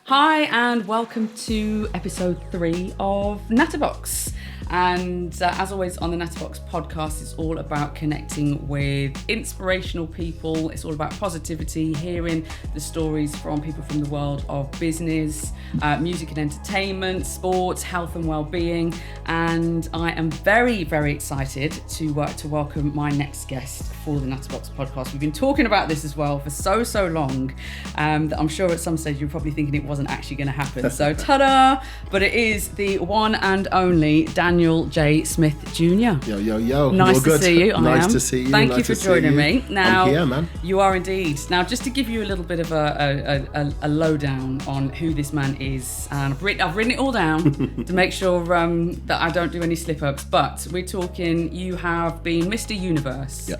Hi and welcome to episode 3 of Nattabox. And as always on the Nattabox podcast, it's all about connecting with inspirational people. It's all about positivity, hearing the stories from people from the world of business, music and entertainment, sports, health and well-being. And I am very, very excited to welcome my next guest for the Nattabox podcast. We've been talking about this as well for so long that I'm sure at some stage you're probably thinking it wasn't actually going to happen. So ta-da! But it is the one and only Daniel J. Smith Jr. Yo. Nice to see you. Nice to see you. Thank you for joining me. Now, I'm here, man. You are indeed. Now, just to give you a little bit of a lowdown on who this man is, and I've written it all down to make sure that I don't do any slip-ups, but we're talking, you have been Mr. Universe,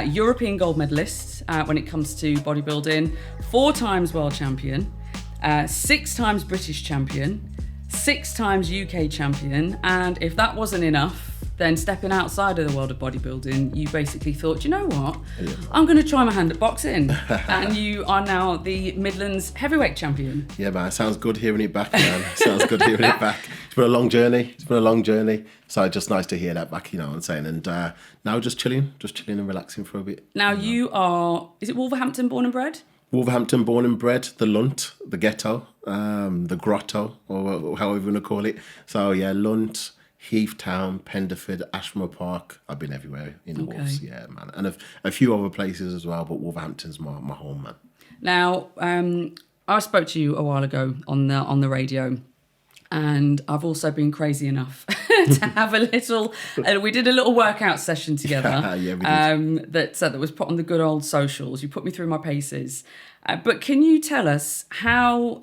European gold medalist when it comes to bodybuilding, 4 times world champion, 6 times British champion, 6 times UK champion, and if that wasn't enough, then stepping outside of the world of bodybuilding, you basically thought, you know what, I'm going to try my hand at boxing, and you are now the Midlands heavyweight champion. Yeah, man, sounds good hearing it back, man. Sounds good hearing it back. It's been a long journey. So just nice to hear that back, you know what I'm saying. And now just chilling and relaxing for a bit. Now you are, is it Wolverhampton born and bred? Wolverhampton born and bred, the Lunt, the ghetto, the grotto, or however you want to call it. So yeah, Lunt, Heath Town, Penderford, Ashmore Park. I've been everywhere in the Wolves, yeah, man. And a few other places as well, but Wolverhampton's my home, man. Now, I spoke to you a while ago on the radio, and I've also been crazy enough to have a little. We did a little workout session together. Yeah, we did. That was put on the good old socials. You put me through my paces, but can you tell us how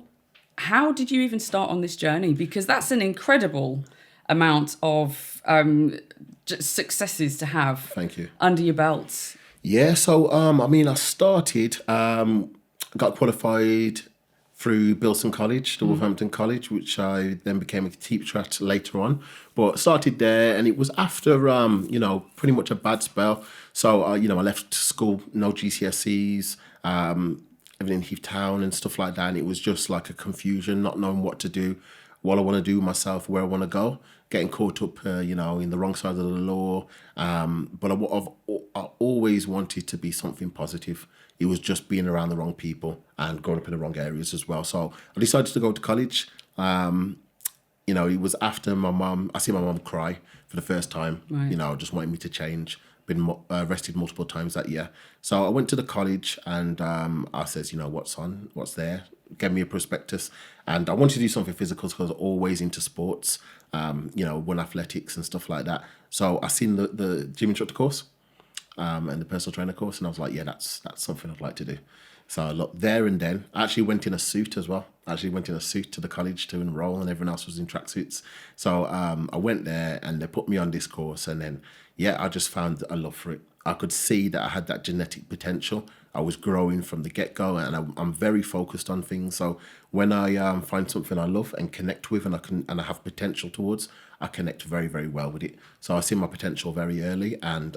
did you even start on this journey? Because that's an incredible amount of successes to have. Thank you. Under your belt. Yeah, so I started, got qualified through Bilson College, the Wolverhampton College, which I then became a teacher at later on. But started there, and it was after, pretty much a bad spell. So, I left school, no GCSEs, living in Heath Town and stuff like that. And it was just like a confusion, not knowing what to do, what I want to do myself, where I want to go, getting caught up, in the wrong side of the law. But I always wanted to be something positive. It was just being around the wrong people and growing up in the wrong areas as well. So I decided to go to college. It was after I see my mum cry for the first time, right. Just wanting me to change. Been arrested multiple times that year. So I went to the college and I says, what's there? Gave me a prospectus. And I wanted to do something physical because I was always into sports, won athletics and stuff like that. So I seen the gym instructor course and the personal trainer course, and I was like, yeah, that's something I'd like to do. So I looked there and then. I actually went in a suit as well. I actually went in a suit to the college to enroll, and everyone else was in tracksuits. So I went there and they put me on this course, and then, I just found a love for it. I could see that I had that genetic potential. I was growing from the get-go, and I'm very focused on things. So when I find something I love and connect with, and I have potential towards, I connect very, very well with it. So I see my potential very early, and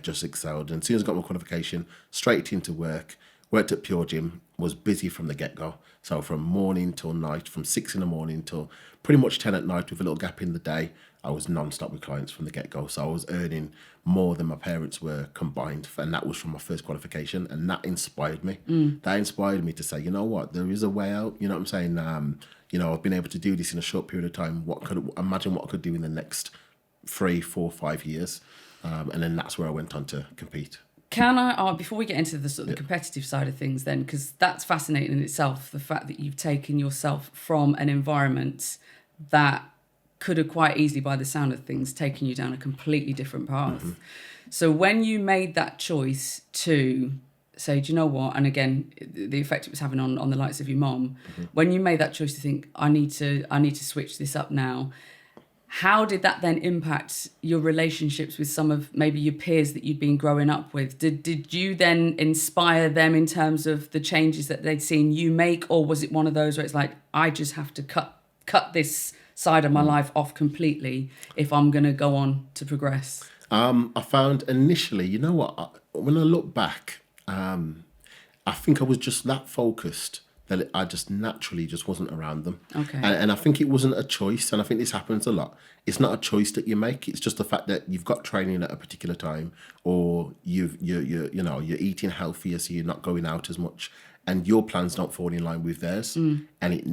just excelled. And as soon as I got my qualification, straight into work. Worked at Pure Gym, was busy from the get-go. So from morning till night, from 6 in the morning till pretty much 10 at night with a little gap in the day, I was non-stop with clients from the get-go. So I was earning more than my parents were combined. And that was from my first qualification. And that inspired me. That inspired me to say, you know what, there is a way out. You know what I'm saying? I've been able to do this in a short period of time. Imagine what I could do in the next 3, 4, 5 years. And then that's where I went on to compete. Can I, before we get into the sort of the competitive side of things then, because that's fascinating in itself, the fact that you've taken yourself from an environment that could have quite easily, by the sound of things, taken you down a completely different path. Mm-hmm. So when you made that choice to say, do you know what, and again, the effect it was having on the likes of your mom, when you made that choice to think, I need to switch this up now, how did that then impact your relationships with some of maybe your peers that you'd been growing up with? Did you then inspire them in terms of the changes that they'd seen you make, or was it one of those where it's like, I just have to cut this side of my life off completely if I'm going to go on to progress? I found initially, you know what, when I look back, I think I was just that focused that I just naturally just wasn't around them. Okay. And I think it wasn't a choice, and I think this happens a lot. It's not a choice that you make. It's just the fact that you've got training at a particular time, or you're eating healthier, so you're not going out as much, and your plans don't fall in line with theirs. And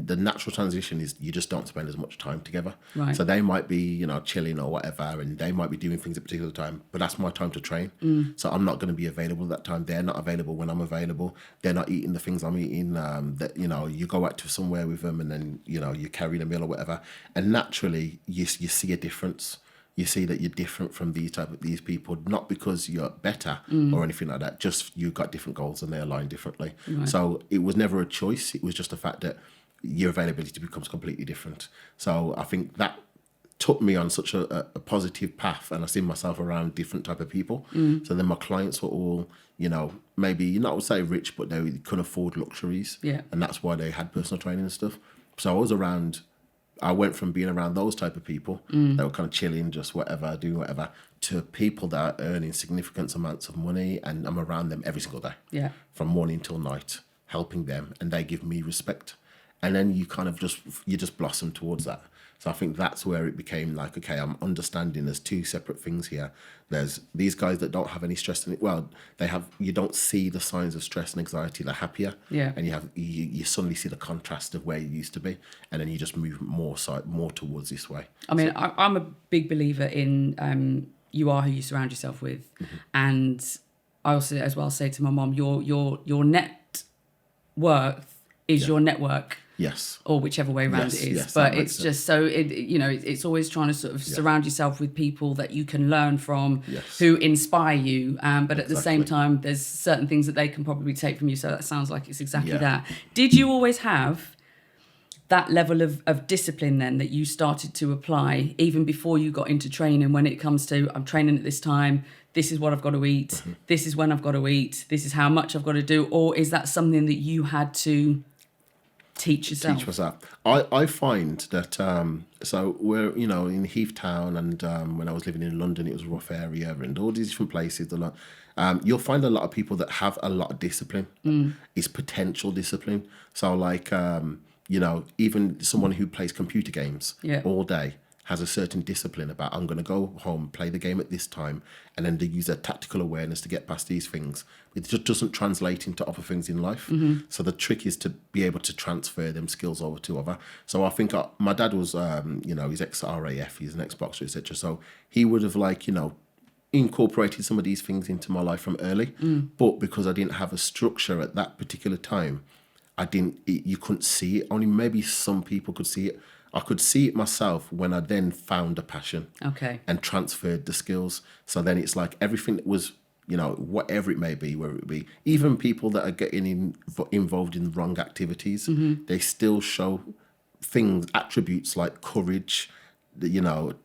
the natural transition is you just don't spend as much time together. Right. So they might be, chilling or whatever, and they might be doing things at a particular time, but that's my time to train. So I'm not going to be available at that time. They're not available when I'm available. They're not eating the things I'm eating. You go out to somewhere with them, and then, you carry a meal or whatever. And naturally, you see a difference. You see that you're different from these people, not because you're better or anything like that. Just you've got different goals and they align differently. Right. So it was never a choice. It was just the fact that your availability becomes completely different. So I think that took me on such a positive path, and I see myself around different type of people. So then my clients were all, maybe not would say rich, but they couldn't afford luxuries. Yeah. And that's why they had personal training and stuff. So I went from being around those type of people that were kind of chilling, just whatever, doing whatever, to people that are earning significant amounts of money, and I'm around them every single day. Yeah. From morning till night, helping them, and they give me respect. And then you kind of just blossom towards that. So I think that's where it became like, okay, I'm understanding there's two separate things here. There's these guys that don't have any stress in it. Well, you don't see the signs of stress and anxiety. They're happier. Yeah. And you suddenly see the contrast of where you used to be. And then you just move more towards this way. I mean, I'm a big believer in you are who you surround yourself with. And I also as well say to my mom, your net worth is your network. Yes. Or whichever way around it is. Yes, but it's just so, it's always trying to sort of surround yourself with people that you can learn from, who inspire you. But at the same time, there's certain things that they can probably take from you. So that sounds like it's exactly that. Did you always have that level of discipline then that you started to apply even before you got into training, when it comes to, I'm training at this time, this is what I've got to eat, this is when I've got to eat, this is how much I've got to do? Or is that something that you had to teach yourself? Teach myself. I find that so we're in Heath Town, and when I was living in London, it was a rough area, and all these different places. You'll find a lot of people that have a lot of discipline. It's potential discipline. So even someone who plays computer games all day has a certain discipline about, I'm going to go home, play the game at this time, and then they use their tactical awareness to get past these things. It just doesn't translate into other things in life. So the trick is to be able to transfer them skills over to other. So I think my dad was, he's ex-RAF, he's an ex-boxer, etc. So he would have incorporated some of these things into my life from early. But because I didn't have a structure at that particular time, you couldn't see it. Only maybe some people could see it. I could see it myself when I then found a passion and transferred the skills. So then it's like everything that was, whatever it may be, whether it be even people that are getting involved in wrong activities, they still show attributes like courage,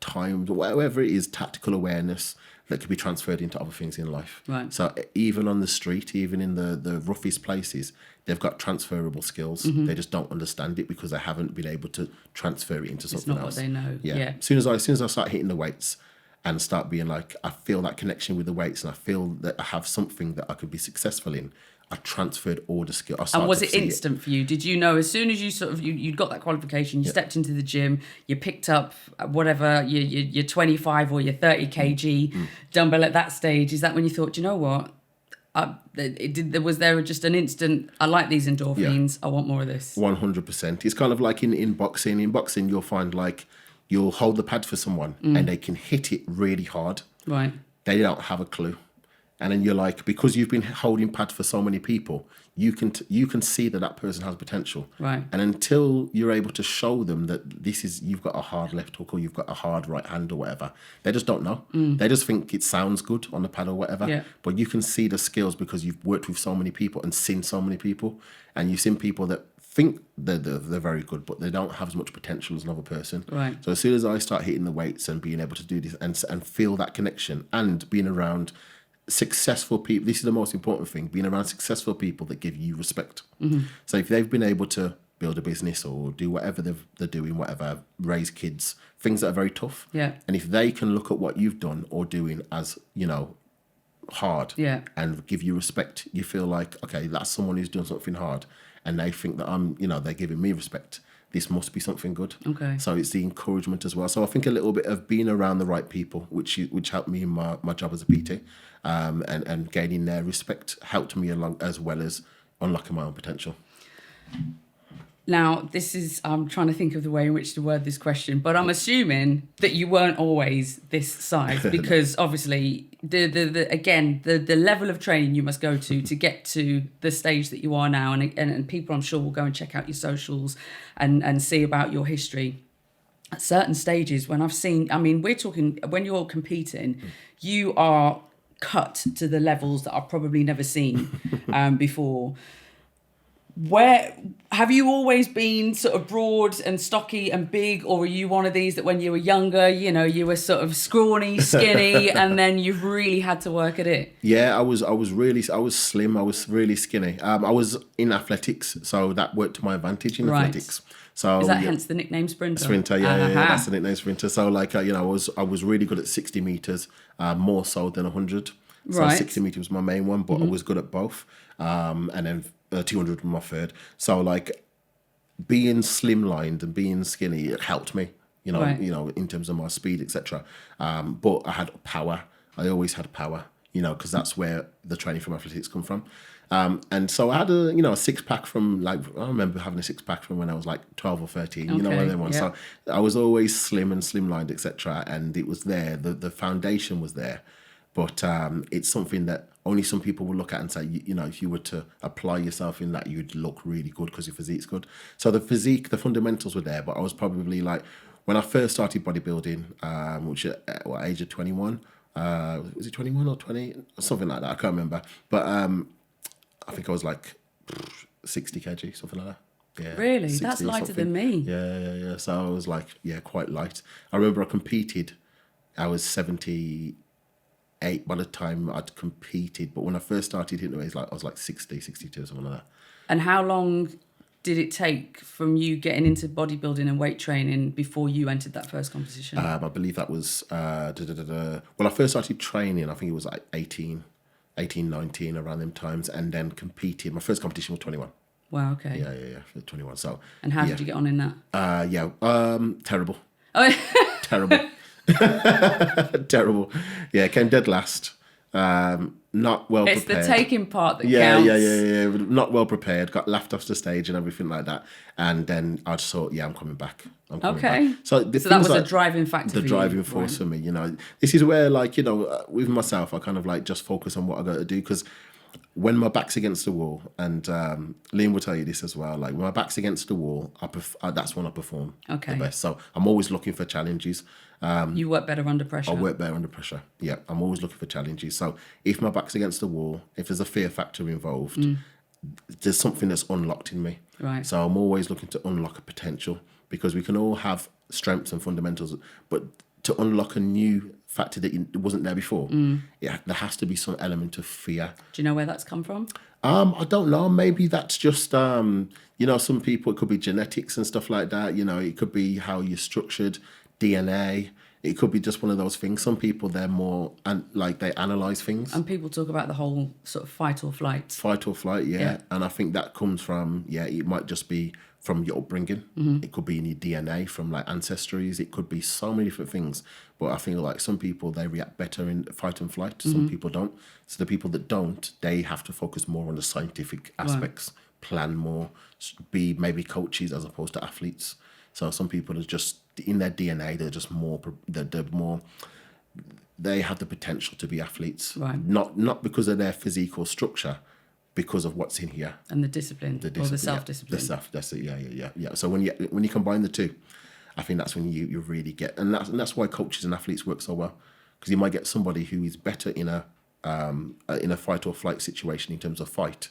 time, whatever it is, tactical awareness that could be transferred into other things in life. Right. So even on the street, even in the roughest places, they've got transferable skills. They just don't understand it because they haven't been able to transfer it into something else. It's not what they know. Yeah. As soon as I start hitting the weights and start being like, I feel that connection with the weights, and I feel that I have something that I could be successful in, I transferred all the skill. And was it instant for you? Did you know as soon as you you'd got that qualification, you stepped into the gym, you picked up whatever your 25 or your 30 kg dumbbell at that stage? Is that when you thought, do you know what? Was there just an instant, I like these endorphins, I want more of this? 100%. It's kind of like in boxing. In boxing, you'll find you'll hold the pad for someone and they can hit it really hard. Right. They don't have a clue. And then you're because you've been holding pads for so many people, you can see that person has potential. Right. And until you're able to show them that you've got a hard left hook or you've got a hard right hand or whatever, they just don't know. They just think it sounds good on the pad or whatever. Yeah. But you can see the skills because you've worked with so many people and seen so many people, and you've seen people that think they're very good, but they don't have as much potential as another person. Right. So as soon as I start hitting the weights and being able to do this and feel that connection and being around successful people, this is the most important thing, being around successful people that give you respect. So if they've been able to build a business or do whatever they're doing, whatever, raise kids, things that are very tough. Yeah. And if they can look at what you've done or doing as, hard and give you respect, you feel like, okay, that's someone who's done something hard. and they think that I'm, they're giving me respect. This must be something good. Okay. So it's the encouragement as well. So I think a little bit of being around the right people, which helped me in my job as a PT, and gaining their respect helped me along, as well as unlocking my own potential. Now, I'm trying to think of the way in which to word this question, but I'm assuming that you weren't always this size, because obviously the level of training you must go to get to the stage that you are now, and people I'm sure will go and check out your socials and see about your history. At certain stages, when I've seen, we're talking, when you're competing, you are cut to the levels that I've probably never seen before. Where have you always been sort of broad and stocky and big, or were you one of these that when you were younger, you were sort of scrawny, skinny, and then you've really had to work at it? Yeah, I was slim. I was really skinny. I was in athletics, so that worked to my advantage in athletics. So is that hence the nickname Sprinter? Sprinter, yeah, that's the nickname Sprinter. So I was really good at 60 meters, more so than 100. So 60 meters was my main one, but I was good at both. And then 200 was my third. So being slimlined and being skinny, it helped me, in terms of my speed, etc. But I had power. I always had power, because that's where the training from athletics come from. And so I had a six pack from I remember having a six pack from when I was 12 or 13, one of them ones. So I was always slim and slimlined, etc. And it was there, the foundation was there. But it's something that only some people will look at and say, if you were to apply yourself in that, you'd look really good because your physique's good. So the physique, the fundamentals were there, but I was probably when I first started bodybuilding, which at age of 21, was it 21 or 20? Something like that, I can't remember. But I think I was 60 kg, something like that. Yeah, really? That's lighter than me. Yeah. So I was quite light. I remember I competed, I was 78 by the time I'd competed, but when I first started hitting the weights, I was 60, 62, something like that. And how long did it take from you getting into bodybuilding and weight training before you entered that first competition? I believe that was when I first started training, I think it was 18, 19 around them times, and then competed. My first competition was 21. Wow, okay. Yeah, 21. So. And how did you get on in that? Terrible. Oh. Terrible. Terrible. Yeah, came dead last. Not well prepared. It's the taking part that counts. Yeah. Not well prepared. Got laughed off the stage and everything like that. And then I just thought, I'm coming back. Okay. Back. So that was a driving factor. The driving force for me. This is where, with myself, I kind of just focus on what I got to do, because when my back's against the wall, and Liam will tell you this as well, when my back's against the wall, that's when I perform the best. So I'm always looking for challenges. You work better under pressure. I work better under pressure. Yeah, I'm always looking for challenges. So if my back's against the wall, if there's a fear factor involved, there's something that's unlocked in me. Right. So I'm always looking to unlock a potential, because we can all have strengths and fundamentals, but to unlock a new factor that wasn't there before, there has to be some element of fear. Do you know where that's come from? I don't know. Maybe that's just, some people, it could be genetics and stuff like that. It could be how you're structured, DNA. It could be just one of those things. Some people, they're more, they analyse things. And people talk about the whole sort of fight or flight. Fight or flight, yeah. And I think that comes from, it might just be from your upbringing. It could be in your DNA, from ancestries. It could be so many different things. But I feel some people, they react better in fight and flight. Some people don't. So the people that don't, they have to focus more on the scientific aspects, plan more, be maybe coaches as opposed to athletes. So some people are just in their DNA, they're just more, they have the potential to be athletes. Right. Not because of their physique or structure, because of what's in here. And the discipline, or the self-discipline. That's it, yeah. So when you combine the two, I think that's when you really get, and that's why coaches and athletes work so well, because you might get somebody who is better in a fight or flight situation in terms of fight.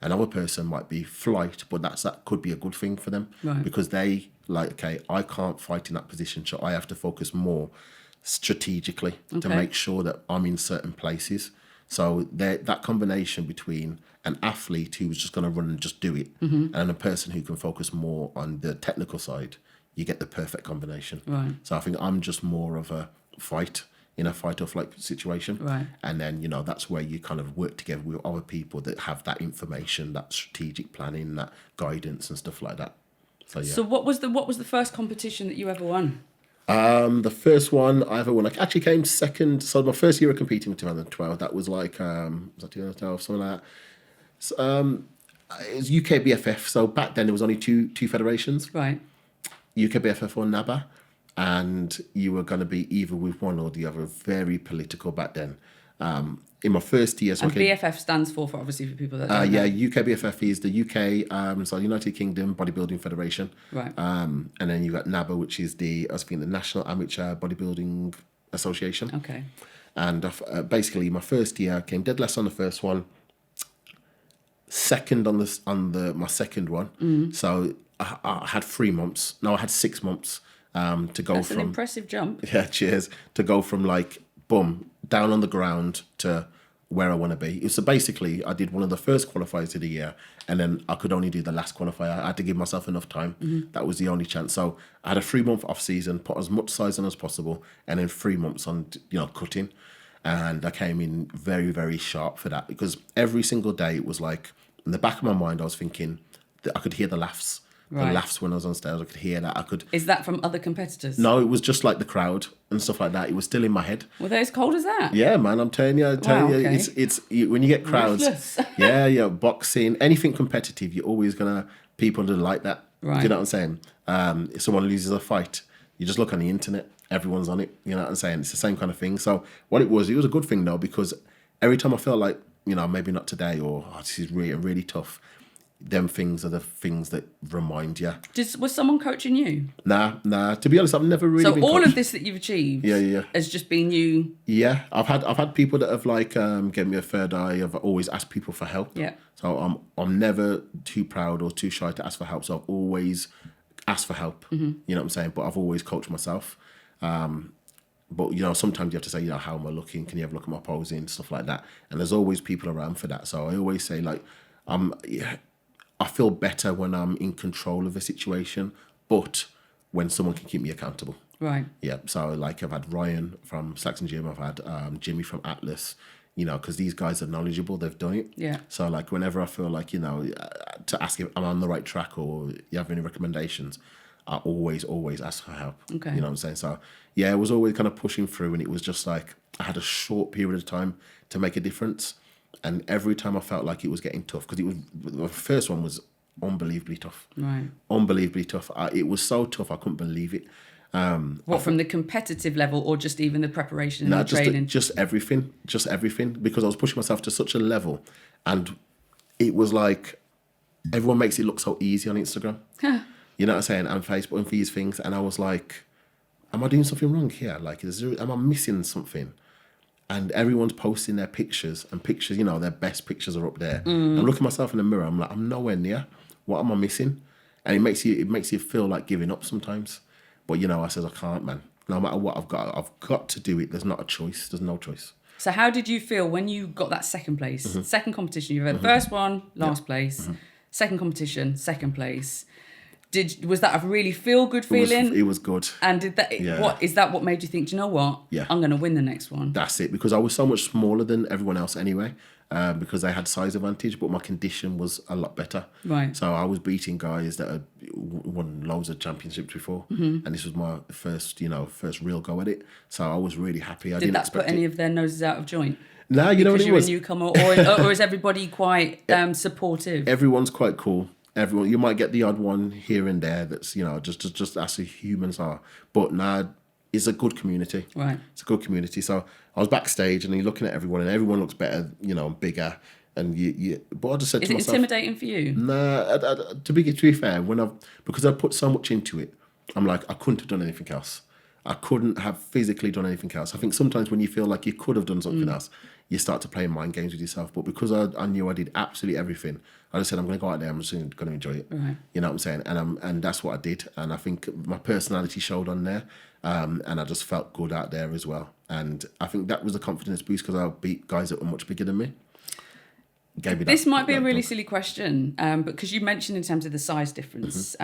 Another person might be flight, but that could be a good thing for them, because they I can't fight in that position, so I have to focus more strategically to make sure that I'm in certain places. So that combination between an athlete who's just going to run and just do it, and a person who can focus more on the technical side, you get the perfect combination. Right. So I think I'm just more of a fight. in a fight or flight situation. Right. And then, you know, that's where you kind of work together with other people that have that information, that strategic planning, that guidance and stuff like that. So, yeah. So what was the first competition that you ever won? The first one I ever won, I actually came second. So my first year of competing in 2012, that was like, was that 2012, something like that. So, it was UK BFF. So back then there was only two federations. Right. UK BFF or NABA. And you were going to be either with one or the other. Very political back then. In my first year... So and BFF stands for obviously for people that don't know. Yeah, UK BFF is the UK, so United Kingdom Bodybuilding Federation. Right. And then you got NABA, which is the National Amateur Bodybuilding Association. Okay. And basically, my first year, I came dead last on the first one, second on my second one. So I had 3 months. No, I had 6 months to go That's from... an impressive jump. Yeah, cheers. To go from like, boom, down on the ground to where I want to be. So basically, I did one of the first qualifiers of the year, and then I could only do the last qualifier. I had to give myself enough time. That was the only chance. So I had a 3-month off season, put as much size on as possible, and then 3 months on, you know, cutting. And I came in very, very sharp for that, because every single day it was like, in the back of my mind, I was thinking that I could hear the laughs. Right. The laughs when I was on stage, I could hear that. Is that from other competitors? No, it was just like the crowd and stuff like that. It was still in my head. Were they as cold as that? Yeah, man, I'm telling you, Okay. it's when you get crowds. Ruthless. yeah, boxing, anything competitive, you're always gonna people that like that. Right. Do you know what I'm saying? If someone loses a fight, you just look on the internet, everyone's on it. You know what I'm saying? It's the same kind of thing. So what it was a good thing though, because every time I felt like, you know, maybe not today, or this is really, really tough, them things are the things that remind you. Was someone coaching you? Nah. To be honest, I've never really. So been all coached. of this that you've achieved, Yeah. has just been you. Yeah, I've had people that have like given me a third eye. I've always asked people for help. Yeah. So I'm never too proud or too shy to ask for help. So I've always asked for help. You know what I'm saying? But I've always coached myself. But you know, sometimes you have to say, you know, how am I looking? Can you have a look at my posing, stuff like that? And there's always people around for that. So I always say like, I feel better when I'm in control of a situation, but when someone can keep me accountable. Right. Yeah. So like I've had Ryan from Saxon Gym, I've had Jimmy from Atlas, you know, because these guys are knowledgeable, they've done it. Yeah. So like whenever I feel like, you know, to ask if I'm on the right track or you have any recommendations, I always ask for help. Okay. You know what I'm saying? So yeah, it was always kind of pushing through, and it was just like I had a short period of time to make a difference. And every time I felt like it was getting tough, because the first one was unbelievably tough. Right. Unbelievably tough. It was so tough, I couldn't believe it. From the competitive level, or just even the preparation and the training? Just everything, because I was pushing myself to such a level, and it was like everyone makes it look so easy on Instagram. You know what I'm saying? And Facebook and these things, and I was like, am I doing something wrong here? Like, am I missing something? And everyone's posting their pictures, you know, their best pictures are up there. I'm looking at myself in the mirror, I'm like, I'm nowhere near. What am I missing? And it makes you feel like giving up sometimes. But you know, I says I can't, man. No matter what I've got to do it. There's not a choice. There's no choice. So how did you feel when you got that second place? Second competition, you've had first one, last place. Second competition, second place. Was that a really feel good feeling? It was good. And did that? Yeah. What made you think? Do you know what? Yeah, I'm going to win the next one. That's it, because I was so much smaller than everyone else anyway. Because they had size advantage, but my condition was a lot better. Right. So I was beating guys that had won loads of championships before, and this was my first real go at it. So I was really happy. Did that put any of their noses out of joint? No, you know what it was. Because you're a newcomer, or is everybody quite supportive? Everyone's quite cool. Everyone, you might get the odd one here and there that's, you know, just as humans are, but nah, it's a good community. Right. It's a good community. So I was backstage and you're looking at everyone, and everyone looks better, you know, bigger. And but I just said to myself, is it intimidating for you? Nah, to be fair, because I put so much into it, I'm like, I couldn't have done anything else. I couldn't have physically done anything else. I think sometimes when you feel like you could have done something else, you start to play mind games with yourself. But because I knew I did absolutely everything, I just said, I'm going to go out there, I'm just going to enjoy it. Right. You know what I'm saying? And that's what I did. And I think my personality showed on there. And I just felt good out there as well. And I think that was a confidence boost, because I beat guys that were much bigger than me. This might be a really silly question, but because you mentioned in terms of the size difference,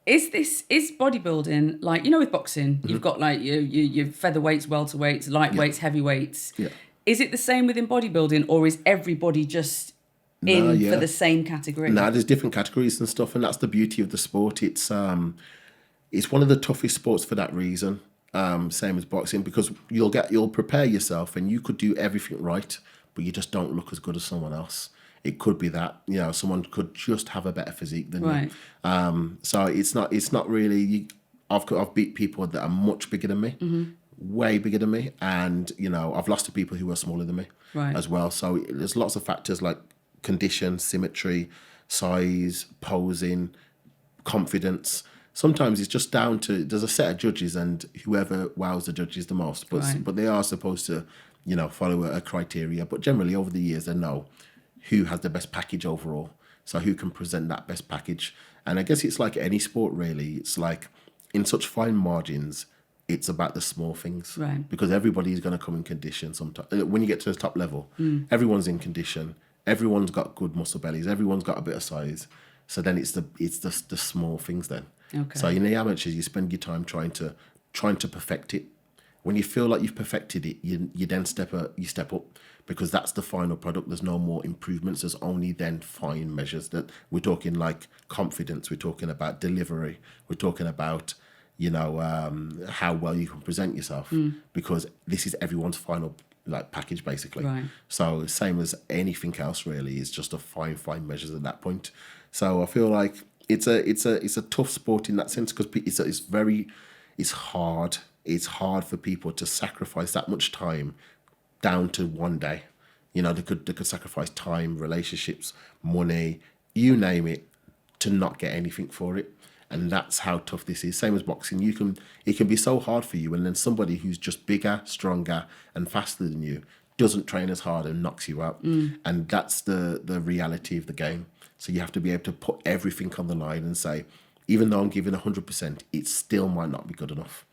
Is bodybuilding like, you know, with boxing, you've got like your featherweights, welterweights, lightweights, heavyweights. Yeah. Is it the same within bodybuilding, or is everybody just for the same category? No, there's different categories and stuff, and that's the beauty of the sport. It's one of the toughest sports for that reason. Same as boxing, because you'll prepare yourself and you could do everything right, but you just don't look as good as someone else. It could be that, you know, someone could just have a better physique than you. So it's not really. I've beat people that are much bigger than me, way bigger than me, and you know, I've lost to people who are smaller than me as well. So there's lots of factors like condition, symmetry, size, posing, confidence. Sometimes it's just down to, there's a set of judges and whoever wows the judges the most. But they are supposed to, you know, follow a criteria. But generally over the years they know who has the best package overall. So who can present that best package. And I guess it's like any sport really. It's like in such fine margins, it's about the small things. Right. Because everybody's going to come in condition sometimes. When you get to the top level, everyone's in condition. Everyone's got good muscle bellies. Everyone's got a bit of size. So then it's the small things then. Okay. So in the amateurs, you spend your time trying to perfect it. When you feel like you've perfected it, you then step up, because that's the final product. There's no more improvements. There's only then fine measures. That we're talking like confidence. We're talking about delivery. We're talking about, you know, how well you can present yourself, because this is everyone's final like package basically. Right. So same as anything else really, is just a fine measures at that point. So I feel like it's a tough sport in that sense, because it's hard. It's hard for people to sacrifice that much time down to one day. You know, they could sacrifice time, relationships, money, you name it, to not get anything for it. And that's how tough this is. Same as boxing. It can be so hard for you, and then somebody who's just bigger, stronger, and faster than you doesn't train as hard and knocks you out. And that's the reality of the game. So you have to be able to put everything on the line and say, even though I'm giving 100%, it still might not be good enough,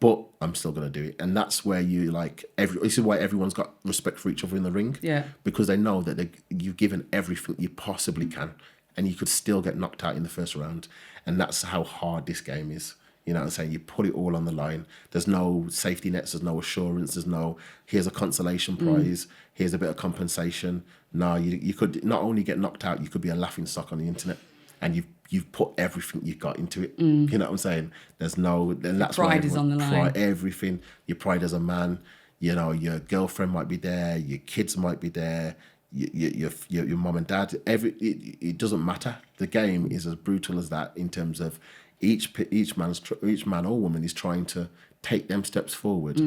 but I'm still going to do it. And that's where you this is why everyone's got respect for each other in the ring. Yeah. Because they know that you've given everything you possibly can, and you could still get knocked out in the first round. And that's how hard this game is. You know what I'm saying? You put it all on the line. There's no safety nets. There's no assurance. There's no, here's a consolation prize. Here's a bit of compensation. No, you could not only get knocked out, you could be a laughing stock on the internet. And you've put everything you've got into it. You know what I'm saying? There's no... And that's pride is on the line. Everything. Your pride as a man. You know, your girlfriend might be there. Your kids might be there. Your mom and dad. It doesn't matter. The game is as brutal as that in terms of each man or woman is trying to take them steps forward,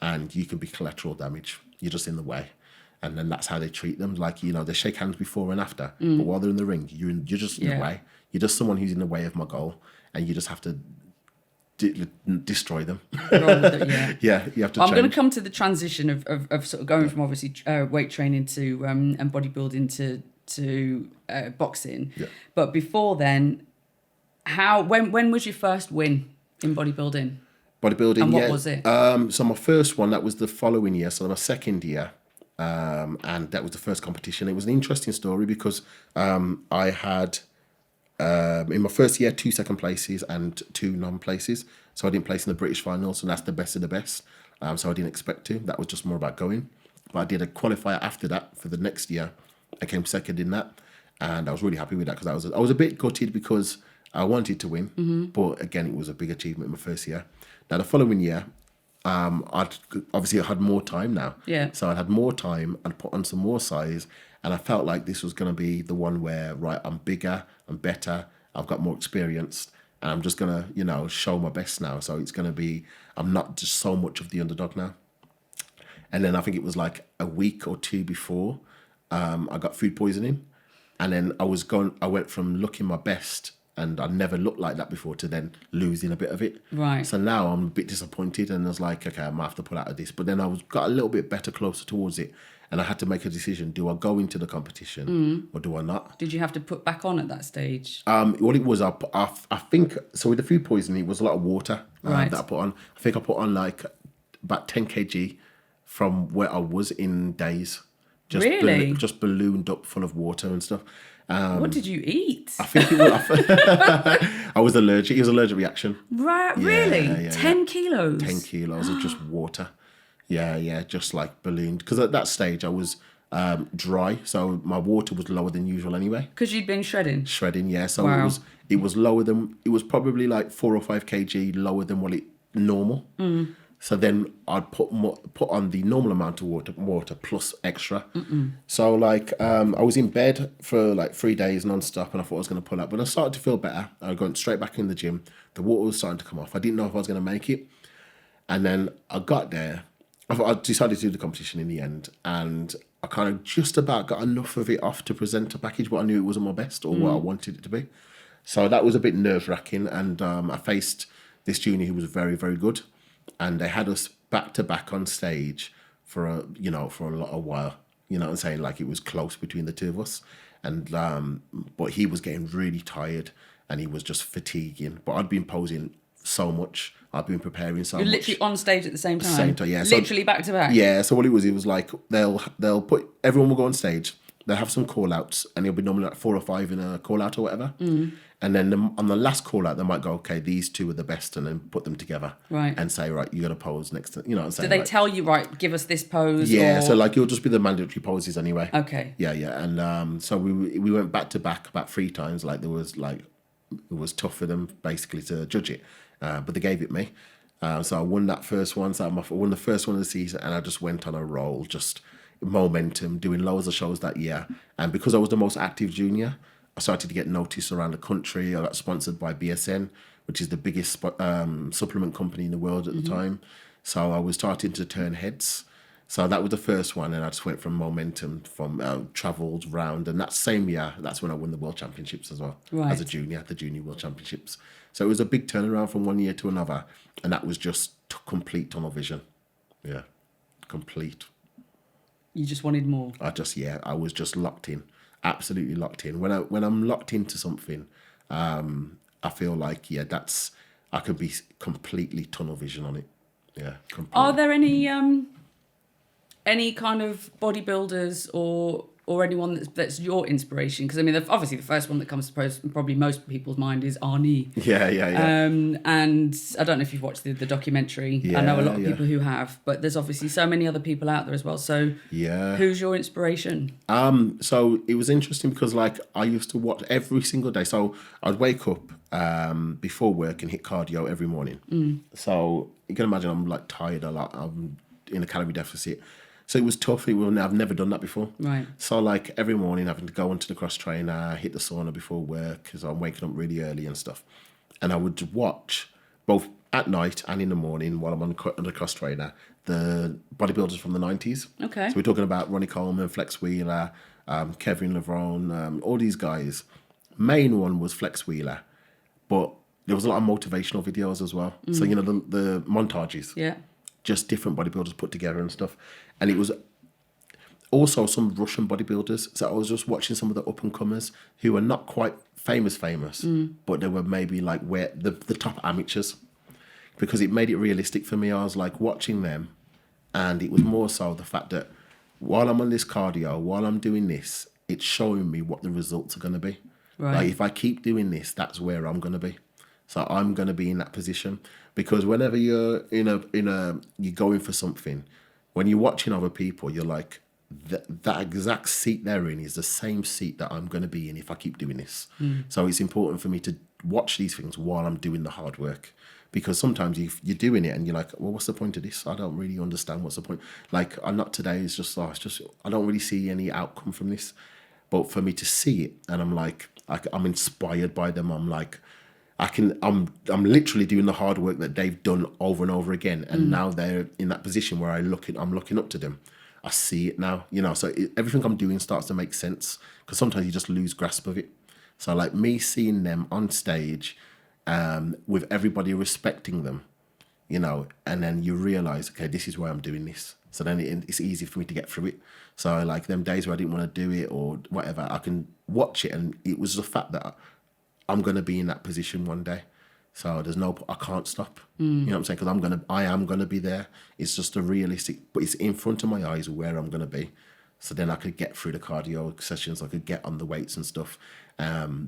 and you can be collateral damage. You're just in the way. And then that's how they treat them. Like, you know, they shake hands before and after, but while they're in the ring, you're just in the way. You're just someone who's in the way of my goal, and you just have to destroy them. Yeah, you have to. I'm going to come to the transition of sort of going from obviously weight training to and bodybuilding to boxing. Yeah. But before then, when was your first win in bodybuilding? And what was it? So my first one, that was the following year. So my second year. And that was the first competition. It was an interesting story because I had, in my first year, 2 second places and 2 non-places. So I didn't place in the British finals, and that's the best of the best. So I didn't expect to. That was just more about going. But I did a qualifier after that for the next year. I came second in that, and I was really happy with that, because I was a bit gutted because I wanted to win. But again, it was a big achievement in my first year. Now, the following year, I had more time now. Yeah. So I had more time and put on some more size, and I felt like this was going to be the one where, right, I'm bigger, I'm better, I've got more experience, and I'm just going to, you know, show my best now. So it's going to be, I'm not just so much of the underdog now. And then I think it was like a week or 2 before, I got food poisoning, and then I went from looking my best, and I never looked like that before, to then losing a bit of it. Right. So now I'm a bit disappointed, and I was like, okay, I might have to pull out of this. But then got a little bit better, closer towards it, and I had to make a decision. Do I go into the competition or do I not? Did you have to put back on at that stage? What it was, I think, so with the food poisoning, it was a lot of water that I put on. I think I put on like about 10 kg from where I was in days. Really? Just ballooned up full of water and stuff. What did you eat? I think it was, I was allergic. It was an allergic reaction. Right, Yeah, really? yeah, 10 kilos? 10 kilos of just water. Yeah, just like ballooned. Because at that stage I was dry, so my water was lower than usual anyway. Because you'd been shredding? Shredding, yeah. So Wow. it was lower than, it was probably like 4 or 5 kg lower than what it normal. So then I'd put on the normal amount of water plus extra. So like I was in bed for like 3 days non-stop, and I thought I was going to pull out. But I started to feel better. I went straight back in the gym. The water was starting to come off. I didn't know if I was going to make it. And then I got there. I decided to do the competition in the end, and I kind of just about got enough of it off to present a package, but I knew it wasn't my best or what I wanted it to be. So that was a bit nerve-wracking, and I faced this junior who was very, very good, and they had us back to back on stage for a lot of while. You know what I'm saying? Like, it was close between the two of us, and but he was getting really tired and he was just fatiguing. But I'd been posing so much. I've been preparing so much. You're literally on stage at the same time? Same time, yeah. Literally back to back? Yeah, so what it was like, they'll put, everyone will go on stage, they'll have some call-outs, and it'll be normally like 4 or 5 in a call-out or whatever. And then on the last call-out, they might go, okay, these two are the best, and then put them together. Right. And say, right, you got to pose next to, you know what I'm saying? Do they tell you, right, give us this pose? Yeah, or... so like, it'll just be the mandatory poses anyway. Okay. Yeah, and so we went back to back about 3 times. Like, it was tough for them basically to judge it, but they gave it me. So I won that first one. So I won the first one of the season, and I just went on a roll, just momentum, doing loads of shows that year. And because I was the most active junior, I started to get noticed around the country. I got sponsored by BSN, which is the biggest supplement company in the world at the time. So I was starting to turn heads. So that was the first one, and I just went from momentum, travelled round, and that same year, that's when I won the World Championships as well, as a junior, the Junior World Championships. So it was a big turnaround from one year to another, and that was just complete tunnel vision. Yeah, complete. You just wanted more? I was just locked in, absolutely locked in. When I'm locked into something, I feel like, I could be completely tunnel vision on it. Yeah, completely. Are there any kind of bodybuilders or anyone that's your inspiration? Because I mean, obviously the first one that comes to probably most people's mind is Arnie. Yeah. And I don't know if you've watched the documentary. I know a lot of people who have, but there's obviously so many other people out there as well. So who's your inspiration? So it was interesting because like I used to watch every single day. So I'd wake up before work and hit cardio every morning. So you can imagine I'm like tired a lot. I'm in a calorie deficit. So it was tough. I've never done that before. Right. So like every morning having to go onto the cross trainer, hit the sauna before work because I'm waking up really early and stuff. And I would watch both at night and in the morning while I'm on the cross trainer, the bodybuilders from the 90s. Okay. So we're talking about Ronnie Coleman, Flex Wheeler, Kevin Levrone, all these guys. Main one was Flex Wheeler, but there was a lot of motivational videos as well. So, you know, the montages. Yeah. Just different bodybuilders put together and stuff. And it was also some Russian bodybuilders. So I was just watching some of the up-and-comers who were not quite famous, but they were maybe like the top amateurs. Because it made it realistic for me. I was like watching them, and it was more so the fact that while I'm on this cardio, while I'm doing this, it's showing me what the results are going to be. Right. Like if I keep doing this, that's where I'm going to be. So I'm going to be in that position. Because whenever you're you're going for something, when you're watching other people, you're like, that exact seat they're in is the same seat that I'm going to be in if I keep doing this. So it's important for me to watch these things while I'm doing the hard work. Because sometimes you're doing it and you're like, well, what's the point of this? I don't really understand what's the point. Like, I'm not today. It's just I don't really see any outcome from this. But for me to see it, and I'm like, I'm inspired by them. I'm like, I'm literally doing the hard work that they've done over and over again, and now they're in that position where I'm looking up to them. I see it now, you know. So everything I'm doing starts to make sense because sometimes you just lose grasp of it. So like me seeing them on stage, with everybody respecting them, you know, and then you realize, okay, this is why I'm doing this. So then it's easy for me to get through it. So like them days where I didn't want to do it or whatever, I can watch it, and it was the fact that I'm going to be in that position one day. So I can't stop. You know what I'm saying? Because I am going to be there. It's just a realistic, but it's in front of my eyes where I'm going to be. So then I could get through the cardio sessions, I could get on the weights and stuff,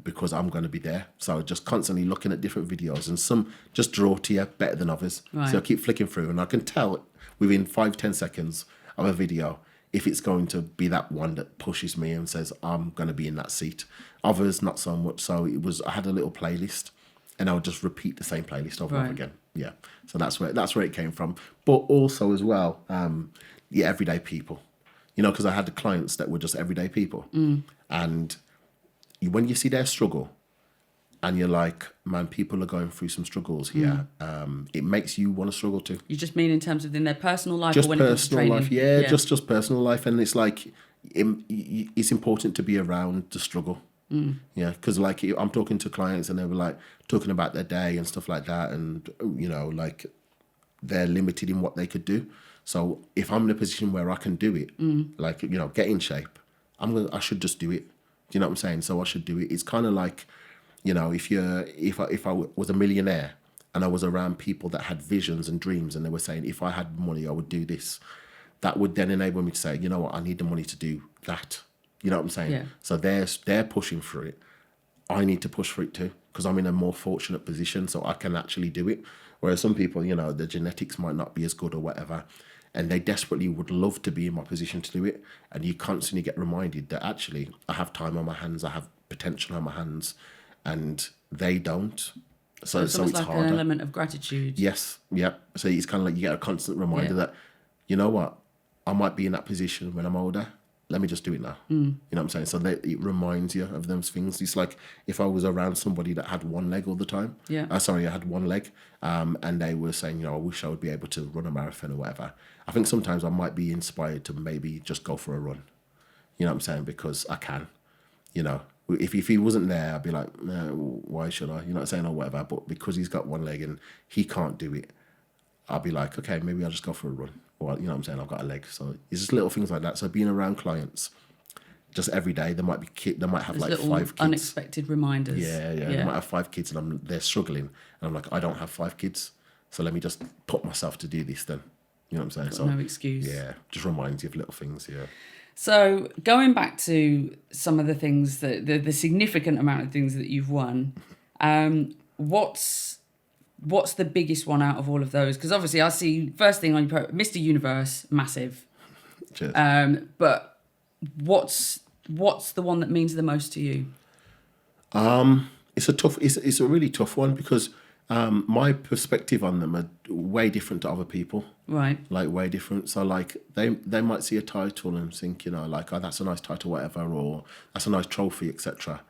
because I'm going to be there. So just constantly looking at different videos, and some just draw to you better than others. Right. So I keep flicking through, and I can tell within 5-10 seconds of a video if it's going to be that one that pushes me and says I'm going to be in that seat. Others not so much. So I had a little playlist, and I would just repeat the same playlist over and over again. Yeah. So that's where it came from. But also as well, everyday people. You know, because I had the clients that were just everyday people. And when you see their struggle and you're like, man, people are going through some struggles here, it makes you want to struggle too. You just mean in terms of in their personal life just or when it comes to training? Personal life, just personal life. And it's like, it's important to be around the struggle. Yeah, because like I'm talking to clients and they were like talking about their day and stuff like that. And, you know, like they're limited in what they could do. So if I'm in a position where I can do it, like, you know, get in shape, I should just do it. Do you know what I'm saying? So I should do it. It's kind of like, you know, if I was a millionaire and I was around people that had visions and dreams and they were saying, if I had money, I would do this, that would then enable me to say, you know what, I need the money to do that. You know what I'm saying? Yeah. So they're pushing for it. I need to push for it too, because I'm in a more fortunate position, so I can actually do it. Whereas some people, you know, the genetics might not be as good or whatever, and they desperately would love to be in my position to do it. And you constantly get reminded that actually I have time on my hands, I have potential on my hands, and they don't. So it's like harder. An element of gratitude. Yes, yeah. So it's kind of like you get a constant reminder that, you know what, I might be in that position when I'm older. Let me just do it now. You know what I'm saying? So it reminds you of those things. It's like if I was around somebody that had one leg all the time. Yeah. I had one leg, and they were saying, you know, I wish I would be able to run a marathon or whatever. I think sometimes I might be inspired to maybe just go for a run. You know what I'm saying? Because I can. You know, if he wasn't there, I'd be like, no, why should I? You know what I'm saying, or whatever. But because he's got one leg and he can't do it, I'll be like, okay, maybe I'll just go for a run. Or, you know what I'm saying, I've got a leg. So it's just little things like that. So being around clients, just every day, they might have like 5 kids. Unexpected reminders. Yeah. They might have 5 kids and they're struggling. And I'm like, I don't have 5 kids. So let me just put myself to do this then. You know what I'm saying? So no excuse. Yeah, just reminds you of little things, yeah. So going back to some of the things, the significant amount of things that you've won, what's the biggest one out of all of those? Because obviously I see first thing on your Mr. Universe, massive. Cheers. But what's the one that means the most to you? It's a really tough one because my perspective on them are way different to other people. Right. Like way different. So like they might see a title and think, you know, like, oh, that's a nice title, whatever, or that's a nice trophy, etc.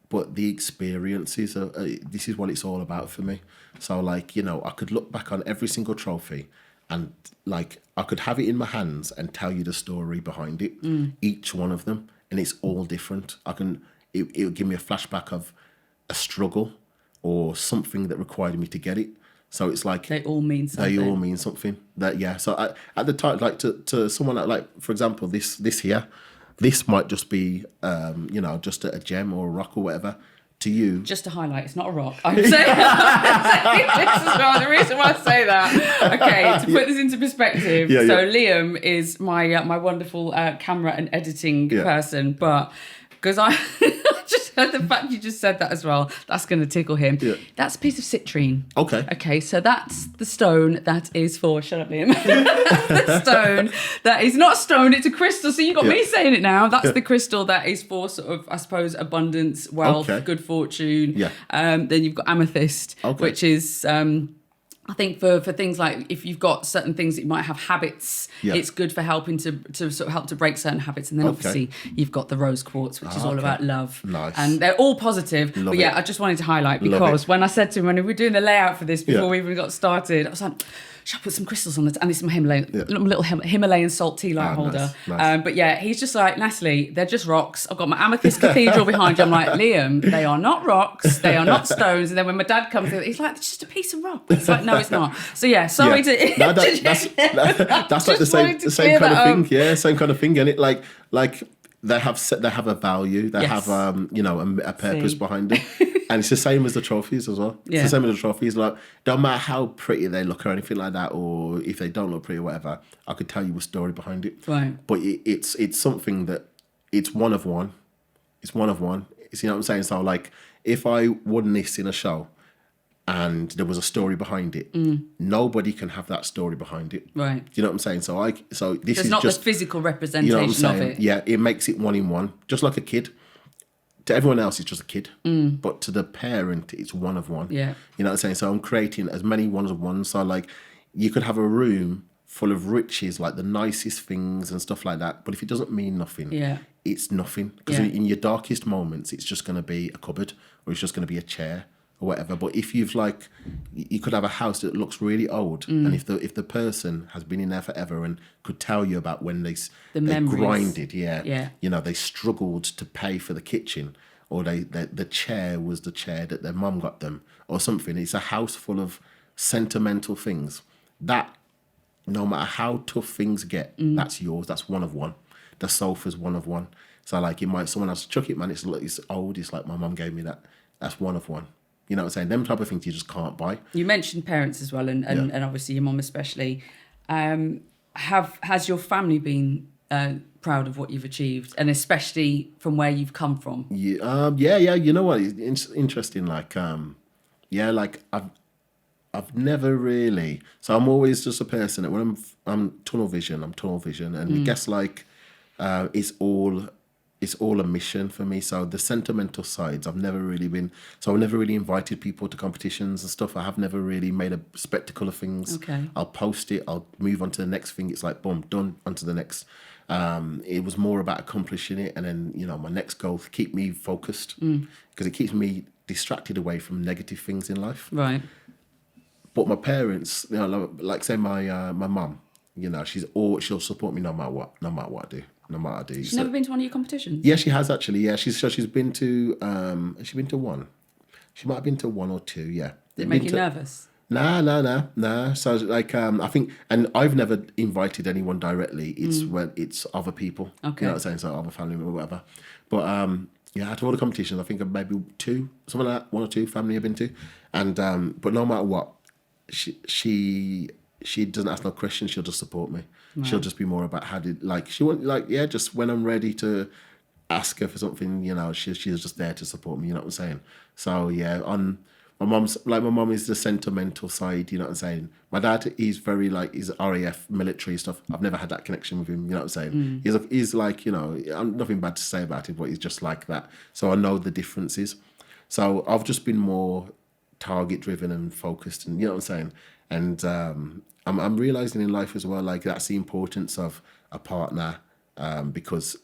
But the experiences this is what it's all about for me. So like, you know, I could look back on every single trophy and like I could have it in my hands and tell you the story behind it, each one of them, and it's all different. It would give me a flashback of a struggle or something that required me to get it. So it's like they all mean something. They all mean something. That yeah. So at the time, like to someone like for example, this here, this might just be you know, just a gem or a rock or whatever. To you, just to highlight, it's not a rock. I'm saying this as well. The reason why I say that, okay, to put this into perspective. Liam is my wonderful camera and editing person, but because I just heard the fact you just said that as well, that's going to tickle him. Yeah. That's a piece of citrine. Okay, so that's the stone that is for. Shut up, Liam. The stone that is not a stone; it's a crystal. So you got me saying it now. That's the crystal that is for sort of, I suppose, abundance, wealth, good fortune. Yeah. Then you've got amethyst, which is. I think for things like if you've got certain things that you might have habits, it's good for helping to sort of help to break certain habits. And then obviously you've got the rose quartz, which is all about love. Nice. And they're all positive. But I just wanted to highlight because when I said to him, when we were doing the layout for this before we even got started, I was like, should I put some crystals on it? And this is my little Himalayan salt tea light holder. Nice. But yeah, he's just like, Natalie, they're just rocks. I've got my amethyst cathedral behind you. I'm like, Liam, they are not rocks. They are not stones. And then when my dad comes in, he's like, it's just a piece of rock. It's like, no, it's not. So yeah, sorry to... No, that's like the same kind of thing. Yeah, same kind of thing. And it like they have a value. They Yes. have a purpose See. behind them, and it's the same as the trophies as well. Yeah. It's the same as the trophies. Like, don't matter how pretty they look or anything like that, or if they don't look pretty or whatever, I could tell you a story behind it. Right. But it's something that it's one of one. It's one of one. You know what I'm saying? So like, if I won this in a show, and there was a story behind it, nobody can have that story behind it. Right. Do you know what I'm saying? So this It's is not just the physical representation you know what I'm of saying? it. Yeah, it makes it one in one, just like a kid. To everyone else, it's just a kid, but to the parent, it's one of one. Yeah. You know what I'm saying? So I'm creating as many ones of one. So like, you could have a room full of riches, like the nicest things and stuff like that. But if it doesn't mean nothing, Yeah. it's nothing. Because Yeah. in your darkest moments, it's just going to be a cupboard or it's just going to be a chair or whatever. But if you've like, you could have a house that looks really old, and if the person has been in there forever and could tell you about when they memories. grinded, Yeah. you know, they struggled to pay for the kitchen, or the chair was the chair that their mum got them, or something. It's a house full of sentimental things that, no matter how tough things get, that's yours. That's one of one. The sofa's one of one. So like, someone else chuck it, man. It's old. It's like my mum gave me that. That's one of one. You know what I'm saying? Them type of things you just can't buy. You mentioned parents as well, and obviously your mum especially. Has your family been proud of what you've achieved, and especially from where you've come from? Yeah. You know what? It's interesting. Like, like I've never really. So I'm always just a person that when I'm tunnel vision, and I guess like it's all a mission for me. So the sentimental sides, I've never really invited people to competitions and stuff. I have never really made a spectacle of things. Okay. I'll post it, I'll move on to the next thing. It's like, boom, done, onto the next. It was more about accomplishing it. And then, my next goal, keep me focused, because it keeps me distracted away from negative things in life. Right. But my parents, like say my mum, she'll support me no matter what I do. She's never been to one of your competitions? Yeah, she has actually. Yeah, she's been to. Has she been to one? She might have been to one or two. Yeah. Did it make you nervous? Nah. So like, I think, and I've never invited anyone directly. It's when it's other people. Okay. You know what I'm saying? So other family or whatever. But out of all the competitions, I think maybe two, something like that, one or two family I've been to, and but no matter what, she doesn't ask no questions. She'll just support me. Right. She'll just be more about she won't just when I'm ready to ask her for something, she's just there to support me. You know what I'm saying? So yeah, on my mum is the sentimental side. You know what I'm saying? My dad, he's very he's RAF military stuff. I've never had that connection with him. You know what I'm saying? He's like, I'm nothing bad to say about him, but he's just like that. So I know the differences. So I've just been more target driven and focused, and you know what I'm saying? And I'm realizing in life as well, like that's the importance of a partner, because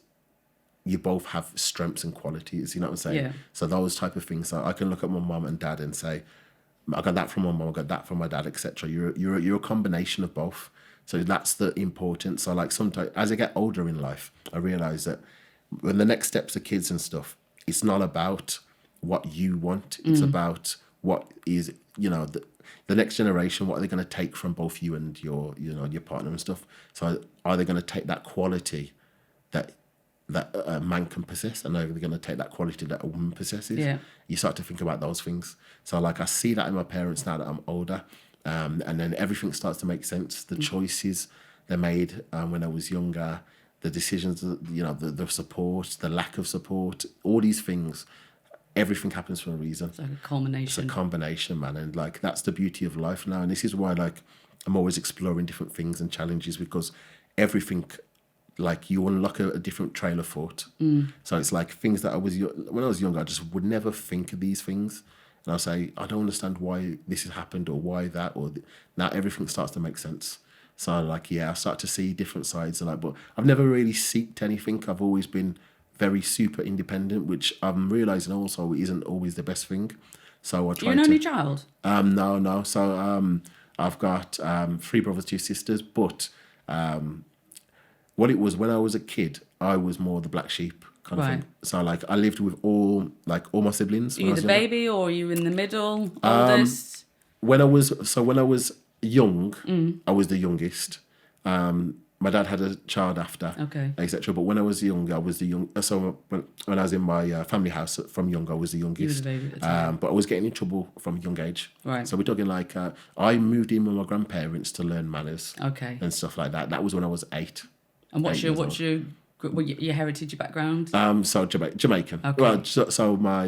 you both have strengths and qualities. You know what I'm saying? Yeah. So those type of things. So I can look at my mum and dad and say, I got that from my mum, I got that from my dad, etc. You're a combination of both. So that's the importance. So like sometimes as I get older in life, I realize that when the next steps are kids and stuff, it's not about what you want. It's about what is, the next generation, what are they going to take from both you and your partner and stuff? So are they going to take that quality that a man can possess, and are they going to take that quality that a woman possesses? Yeah. You start to think about those things. So like I see that in my parents now that I'm older, and then everything starts to make sense. The choices they made when I was younger, the decisions, the support, the lack of support, all these things. Everything happens for a reason. It's like a culmination. It's a combination, man. And like, that's the beauty of life now. And this is why like, I'm always exploring different things and challenges, because everything, like you unlock a different trail of thought. So it's like things that when I was younger, I just would never think of these things. And I'll say, I don't understand why this has happened or why that, now everything starts to make sense. So like, I start to see different sides of but I've never really seeked anything. I've always been very super independent, which I'm realizing also isn't always the best thing. So I try. You're an only child? No. So I've got 3 brothers, 2 sisters. But what it was when I was a kid, I was more the black sheep kind of thing. So like I lived with all my siblings. Are you the baby, or are you in the middle, oldest? When I was young, I was the youngest. my dad had a child after, Okay. etc. But when I was young, I was the young. So when I was in my family house from young, I was the youngest. You were the baby at the time. But I was getting in trouble from a young age. Right. So we're talking like I moved in with my grandparents to learn manners. Okay. And stuff like that. That was when I was 8. And what's your heritage, your background? So Jamaican. Okay. Well, so my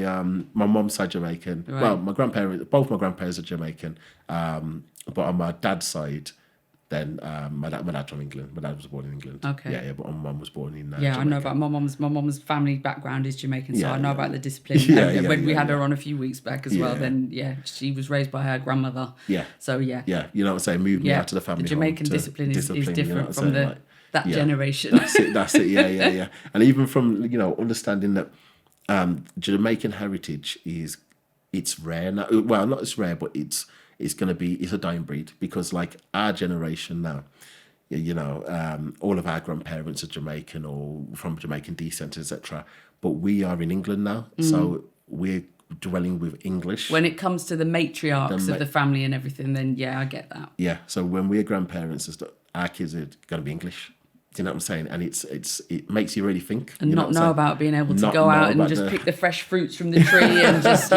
mom's side Jamaican. Right. Well, both my grandparents are Jamaican. But on my dad's side, then my dad's from England. My dad was born in England. Okay. Yeah, but my mum was born in Yeah, Jamaica. I know about my mom's family background is Jamaican, so Yeah, I know yeah. about the discipline. And when we had her on a few weeks back as well, then she was raised by her grandmother. Yeah. So yeah. Yeah, you know what I'm saying? Moved me out to the family The Jamaican home to discipline is you know different what from I'm saying? that generation. That's it. Yeah. And even from understanding that Jamaican heritage it's rare now. Well, not as rare, but it's a dying breed, because like our generation now, all of our grandparents are Jamaican or from Jamaican descent, etc. But we are in England now, so we're dwelling with English. When it comes to the matriarchs of the family and everything, then yeah, I get that. Yeah, so when we're grandparents and stuff, our kids are going to be English. Do you know what I'm saying? And it makes you really think. And you know not what I'm know saying? about being able to Not go know out and about just pick the fresh fruits from the tree and just,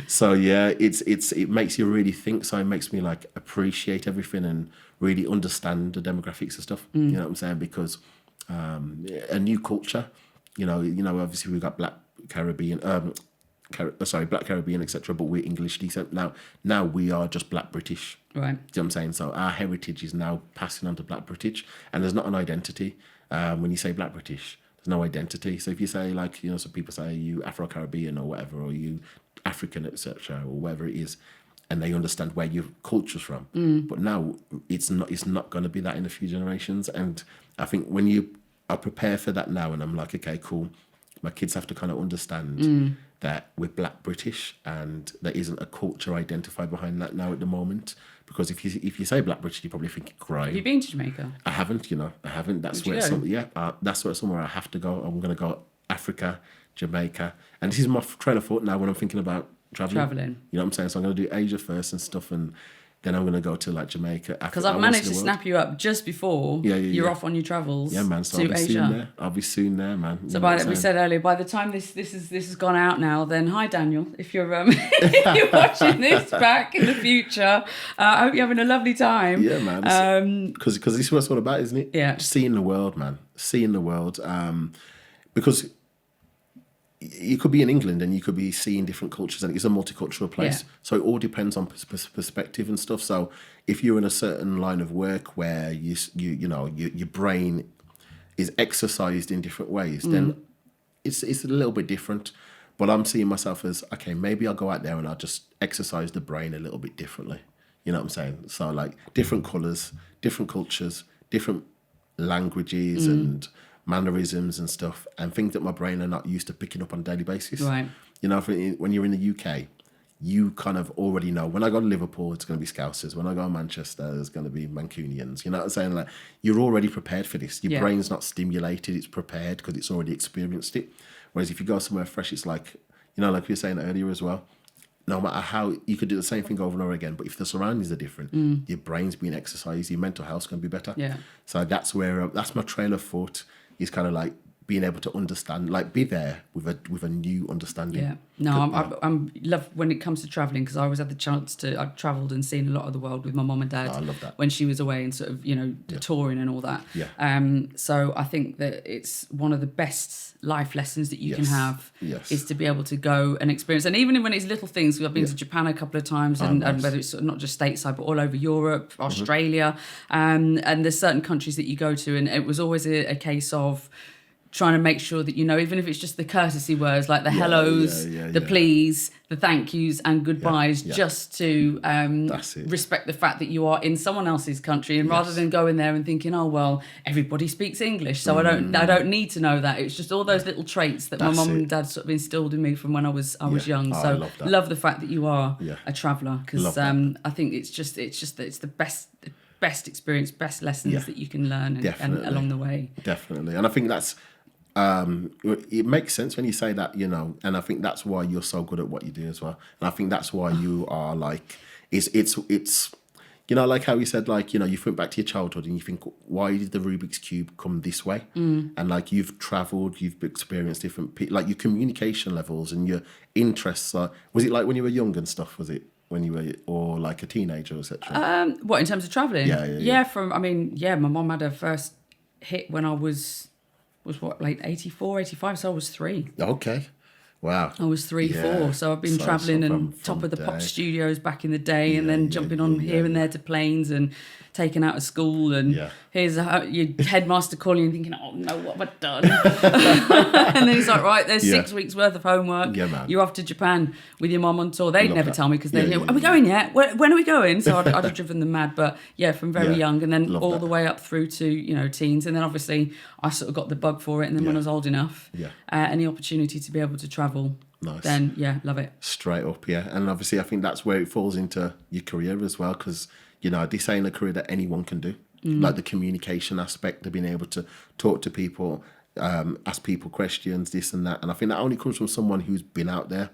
So yeah, it makes you really think. So it makes me like appreciate everything and really understand the demographics and stuff. You know what I'm saying? Because a new culture, obviously we've got Black Caribbean, Black Caribbean, etc. But we're English descent now. Now we are just Black British. Right. Do you know what I'm saying? So our heritage is now passing on to Black British, and there's not an identity. When you say Black British, there's no identity. So if you say some people say you Afro-Caribbean or whatever, or you African, etc., or whatever it is, and they understand where your culture's from. But now it's not going to be that in a few generations. And I think when you are prepared for that now, and I'm like, okay, cool, my kids have to kind of understand that we're Black British, and there isn't a culture identified behind that now at the moment. Because if you say Black British, you probably think crime. Have you been to Jamaica? I haven't. That's where that's where somewhere I have to go. I'm going to go Africa, Jamaica, and this is my train of thought now when I'm thinking about traveling. You know what I'm saying? So I'm going to do Asia first and stuff, and then I'm going to go to like Jamaica. Because I've managed to snap you up just before you're off on your travels. Yeah, man. So to I'll be Asia. soon there. I'll be soon there, man. So we said earlier, by the time this has gone out now, then hi Daniel, if you're if you're watching this back in the future, I hope you're having a lovely time. Yeah, man. Because this is what it's all about, isn't it? Yeah. Just seeing the world, man. Seeing the world. Because you could be in England and you could be seeing different cultures, and it's a multicultural place. Yeah. So it all depends on perspective and stuff. So if you're in a certain line of work where your brain is exercised in different ways, then it's a little bit different. But I'm seeing myself as, okay, maybe I'll go out there and I'll just exercise the brain a little bit differently. You know what I'm saying? So like different colours, different cultures, different languages and mannerisms and stuff, and things that my brain are not used to picking up on a daily basis. Right. When you're in the UK, you kind of already know. When I go to Liverpool, it's going to be Scousers. When I go to Manchester, there's going to be Mancunians. You know what I'm saying? Like, you're already prepared for this. Your brain's not stimulated, it's prepared because it's already experienced it. Whereas if you go somewhere fresh, it's like, like we were saying earlier as well, no matter how, you could do the same thing over and over again, but if the surroundings are different, your brain's being exercised, your mental health's going to be better. Yeah. So that's where, that's my trail of thought, is kind of like being able to understand, like be there with a new understanding. Yeah. No, I'm love when it comes to traveling, because I always had the chance to. I've travelled and seen a lot of the world with my mum and dad. I love that. When she was away and sort of touring and all that. Yeah. So I think that it's one of the best life lessons that you can have is to be able to go and experience. And even when it's little things, I've been to Japan a couple of times, and whether it's sort of not just stateside but all over Europe, Australia, and there's certain countries that you go to, and it was always a case of trying to make sure that even if it's just the courtesy words like the hellos, the please, the thank yous and goodbyes, just to respect the fact that you are in someone else's country, and rather than going there and thinking, oh well, everybody speaks English, so I don't need to know that. It's just all those little traits that my mum and dad sort of instilled in me from when I was young. So I love the fact that you are a traveller, because I think it's the best experience, best lessons that you can learn and along the way. Definitely. And I think that's it makes sense when you say that, and I think that's why you're so good at what you do as well. And I think that's why you are like, it's You know, like how you said, like, you know, you think back to your childhood and you think, why did the Rubik's Cube come this way? And like, you've traveled, you've experienced different people, like your communication levels and your interests. Was it like when you were young and stuff? Was it when you were, or like a teenager, etc.? What, in terms of travelling? Yeah. My mum had her first hit when I was what, like 84, 85, so I was 3. Okay. Wow. I was 3, 4, so I've been travelling and top of the pop studios back in the day, and then jumping on here and there to planes and taken out of school, and here's your headmaster calling and thinking, oh no, what have I done? And then he's like, right, there's 6 weeks worth of homework. Yeah, man. You're off to Japan with your mum on tour. They'd never tell me because they're are we going yet? When are we going? So I'd have driven them mad. But yeah, from very young, and then all the way up through to, you know, teens, and then obviously I sort of got the bug for it, and then when I was old enough, any opportunity to be able to travel, then love it. Straight up, and obviously I think that's where it falls into your career as well, because, you know, this ain't a career that anyone can do. Like the communication aspect of being able to talk to people, ask people questions, this and that. And I think that only comes from someone who's been out there,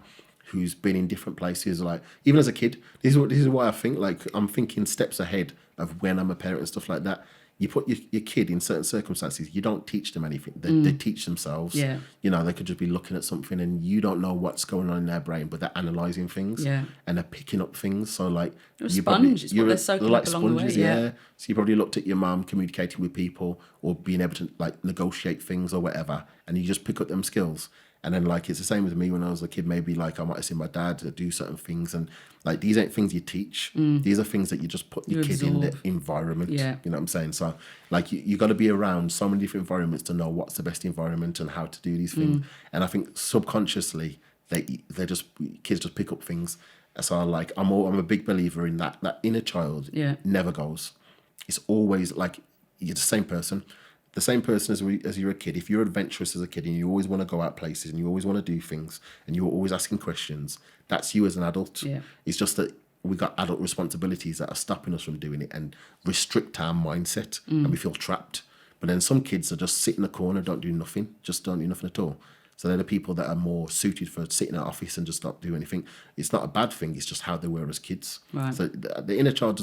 who's been in different places. Like, even as a kid, this is why I think, like, I'm thinking steps ahead of when I'm a parent and stuff like that. You put your kid in certain circumstances, you don't teach them anything. They teach themselves. Yeah. You know, they could just be looking at something and you don't know what's going on in their brain, but they're analysing things and they're picking up things. So, like, you're a sponge. They're like sponges, So you probably looked at your mum communicating with people or being able to, like, negotiate things or whatever, and you just pick up them skills. And then, like, it's the same with me when I was a kid. Maybe, like, I might have seen my dad do certain things, and, like, these ain't things you teach. These are things that you just put your kid in the environment. Yeah. You know what I'm saying? So, like, you got to be around so many different environments to know what's the best environment and how to do these things. And I think subconsciously, kids just pick up things. So, like, I'm a big believer in that inner child never goes. It's always, like, you're the same person. The same person as you're a kid. If you're adventurous as a kid and you always want to go out places and you always want to do things and you're always asking questions, that's you as an adult. Yeah. It's just that we got adult responsibilities that are stopping us from doing it and restrict our mindset, and we feel trapped. But then some kids are just sit in the corner, don't do nothing at all. So they're the people that are more suited for sitting in an office and just not do anything. It's not a bad thing. It's just how they were as kids. Right. So the inner child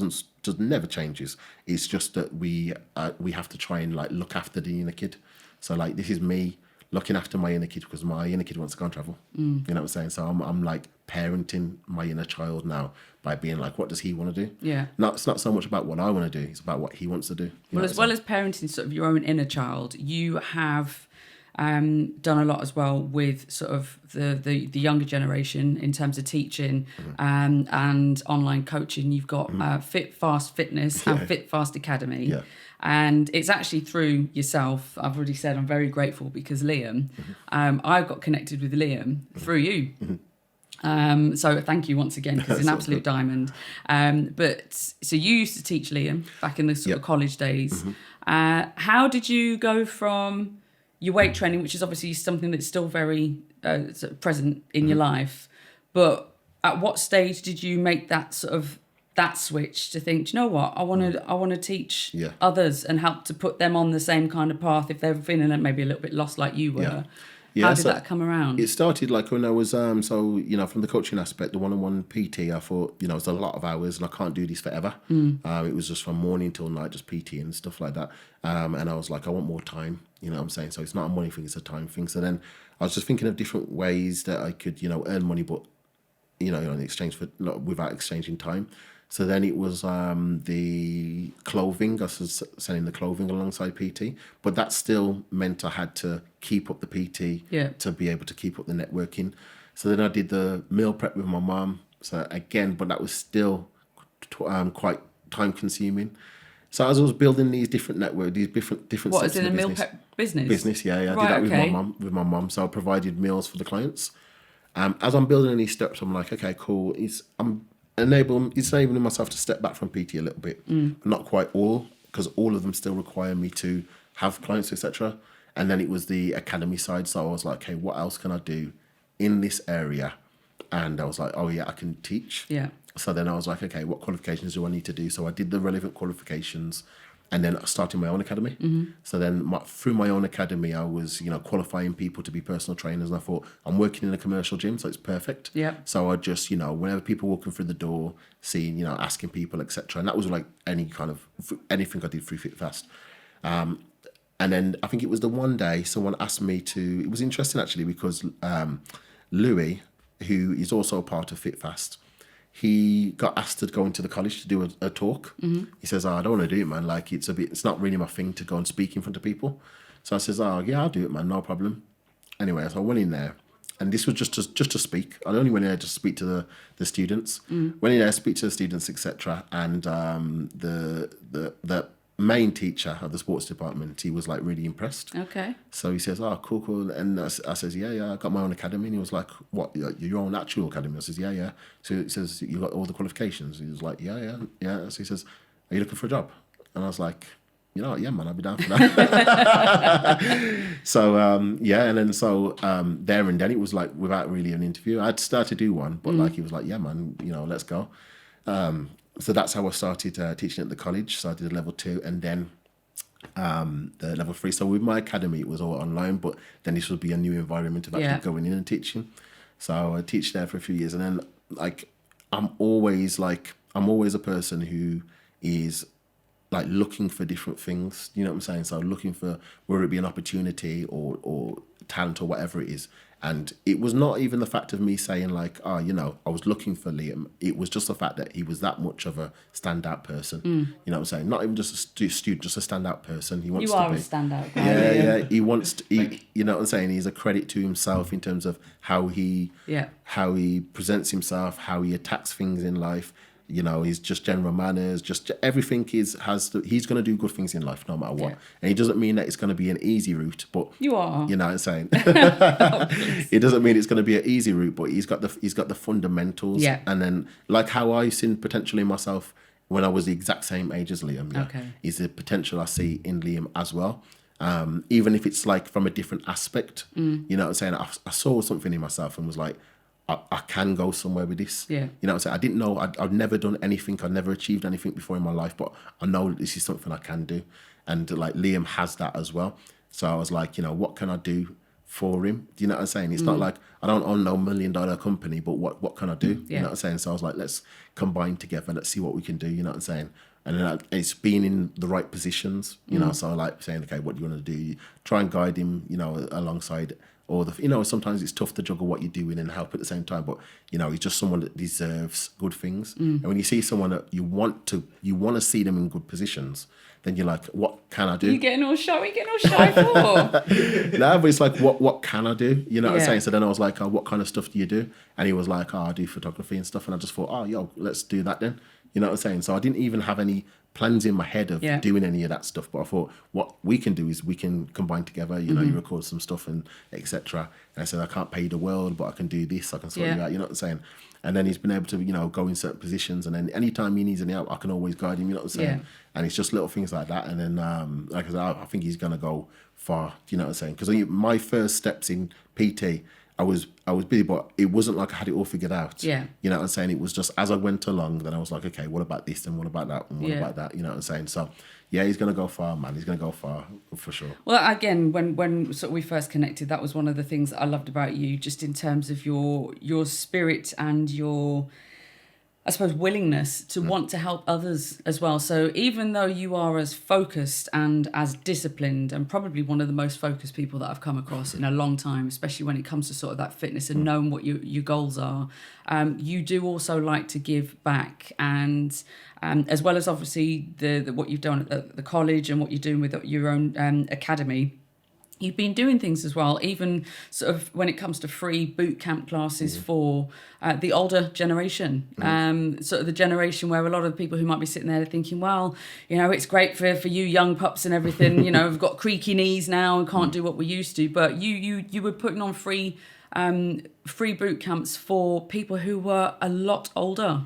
never changes. It's just that we have to try and, like, look after the inner kid. So, like, this is me looking after my inner kid because my inner kid wants to go and travel. You know what I'm saying? So I'm like parenting my inner child now by being like, what does he want to do? Yeah. It's not so much about what I want to do. It's about what he wants to do. Well, as well as parenting sort of your own inner child, you have done a lot as well with sort of the younger generation in terms of teaching and online coaching. You've got Fit Fast Fitness and Fit Fast Academy. Yeah. And it's actually through yourself. I've already said I'm very grateful because Liam, I got connected with Liam through you. So thank you once again, because he's an absolute diamond. But so you used to teach Liam back in the sort of college days. How did you go from your weight training, which is obviously something that's still very sort of present in your life, but at what stage did you make that switch to think, do you know what, I want to teach others and help to put them on the same kind of path if they're feeling maybe a little bit lost like you were? How did that come around? It started like when I was, from the coaching aspect, the one-on-one PT, I thought, it's a lot of hours and I can't do this forever. It was just from morning till night, just PT and stuff like that. And I was like, I want more time, you know what I'm saying? So it's not a money thing, it's a time thing. So then I was just thinking of different ways that I could, earn money, but, in exchange for, without exchanging time. So then it was the clothing. I was selling the clothing alongside PT, but that still meant I had to keep up the PT to be able to keep up the networking. So then I did the meal prep with my mum. So again, but that was still quite time consuming. So as I was building these different networks, these different what sets is in of a meal prep business? Business, yeah. I did that with my mum. So I provided meals for the clients. As I'm building these steps, I'm like, okay, cool. It's enabling myself to step back from PT a little bit, not quite all, because all of them still require me to have clients, etc. And then it was the academy side, so I was like, okay, what else can I do in this area? And I was like, oh yeah, I can teach. Yeah. So then I was like, okay, what qualifications do I need to do? So I did the relevant qualifications, and then I started my own academy. So then through my own academy, I was, qualifying people to be personal trainers. And I thought, I'm working in a commercial gym, so it's perfect. Yeah. So I just, whenever people walking through the door, seeing, asking people, etc. And that was like anything I did through FitFast. And then I think it was the one day someone asked me to, it was interesting actually, because Louis, who is also a part of FitFast, he got asked to go into the college to do a talk. He says, I don't want to do it, man. Like, it's not really my thing to go and speak in front of people. So I says, yeah, I'll do it, man. No problem. Anyway, so I went in there, and this was just to speak. I only went in there to speak to the students. Went in there, speak to the students, etc. And the main teacher of the sports department, he was like really impressed. Okay. So he says, cool. And I says, yeah, I got my own academy. And he was like, what, your own actual academy? I says, yeah. So he says, you got all the qualifications? He was like, yeah. So he says, are you looking for a job? And I was like, yeah, man, I'll be down for that. So, and then there and then it was like without really an interview. I'd started to do one, but like he was like, yeah, man, let's go. So that's how I started teaching at the college. So I did level 2 and then the level 3. So with my academy, it was all online, but then this would be a new environment of actually going in and teaching. So I teach there for a few years, and then like I'm always a person who is like looking for different things. You know what I'm saying? So looking for whether it be an opportunity or talent or whatever it is. And it was not even the fact of me saying like, I was looking for Liam. It was just the fact that he was that much of a standout person. You know what I'm saying? Not even just a student, just a standout person. He wants to be. You are a standout guy. Yeah. He wants to, you know what I'm saying? He's a credit to himself in terms of how he presents himself, how he attacks things in life. He's just general manners, just everything he's going to do good things in life no matter what. Yeah. And it doesn't mean that it's going to be an easy route, but you are. You know what I'm saying? It doesn't mean it's going to be an easy route, but he's got the fundamentals. Yeah. And then like how I seen potential in myself when I was the exact same age as Liam. Yeah, okay. Is the potential I see in Liam as well. Even if it's like from a different aspect, you know what I'm saying? I saw something in myself and was like, I can go somewhere with this. Yeah. You know what I'm saying? I didn't know, I'd never done anything, I'd never achieved anything before in my life, but I know that this is something I can do. And like Liam has that as well. So I was like, what can I do for him? Do you know what I'm saying? It's not like, I don't own no $1 million company, but what can I do? Yeah. You know what I'm saying? So I was like, let's combine together, let's see what we can do, you know what I'm saying? And then it's being in the right positions, so I like saying, okay, what do you want to do? Try and guide him, alongside all the, sometimes it's tough to juggle what you're doing and help at the same time, but, he's just someone that deserves good things. And when you see someone that you want to see them in good positions, then you're like, what can I do? What are you getting all shy for? No, but it's like, what can I do? You know what I'm saying? So then I was like, what kind of stuff do you do? And he was like, I do photography and stuff. And I just thought, let's do that then. You know what I'm saying? So I didn't even have any plans in my head of doing any of that stuff, but I thought what we can do is we can combine together, you record some stuff and etc. And I said, I can't pay you the world, but I can do this, I can sort you out, you know what I'm saying? And then he's been able to, go in certain positions, and then anytime he needs any help, I can always guide him, you know what I'm saying? Yeah. And it's just little things like that. And then, like I said, I think he's going to go far, do you know what I'm saying? Because my first steps in PT, I was busy, but it wasn't like I had it all figured out. Yeah. You know what I'm saying? It was just as I went along, then I was like, okay, what about this and what about that and what about that? You know what I'm saying? So, yeah, he's going to go far, man. He's going to go far for sure. Well, again, when sort of we first connected, that was one of the things that I loved about you, just in terms of your spirit and your, I suppose, willingness to want to help others as well. So even though you are as focused and as disciplined, and probably one of the most focused people that I've come across in a long time, especially when it comes to sort of that fitness and knowing what your goals are, you do also like to give back. And as well as obviously the what you've done at the college and what you're doing with your own academy, you've been doing things as well, even sort of when it comes to free boot camp classes for the older generation, sort of the generation where a lot of people who might be sitting there thinking, well, it's great for you young pups and everything, we've got creaky knees now and can't do what we used to. But you were putting on free free boot camps for people who were a lot older,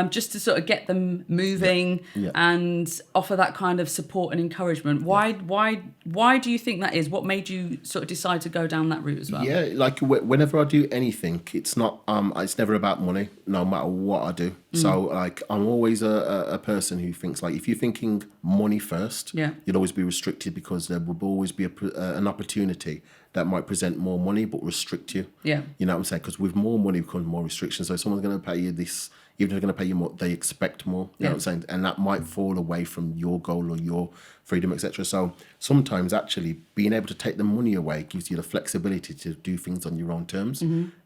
just to sort of get them moving and offer that kind of support and encouragement. Why do you think that is? What made you sort of decide to go down that route as well? Yeah, like whenever I do anything, it's not it's never about money, no matter what I do. So like I'm always a person who thinks like if you're thinking money first, you'll always be restricted because there will always be an opportunity that might present more money but restrict you. Yeah. You know what I'm saying? Because with more money comes more restrictions. So if someone's going to pay you this, even if they're going to pay you more, they expect more. You know what I'm saying? And that might fall away from your goal or your freedom, etc. So sometimes actually being able to take the money away gives you the flexibility to do things on your own terms,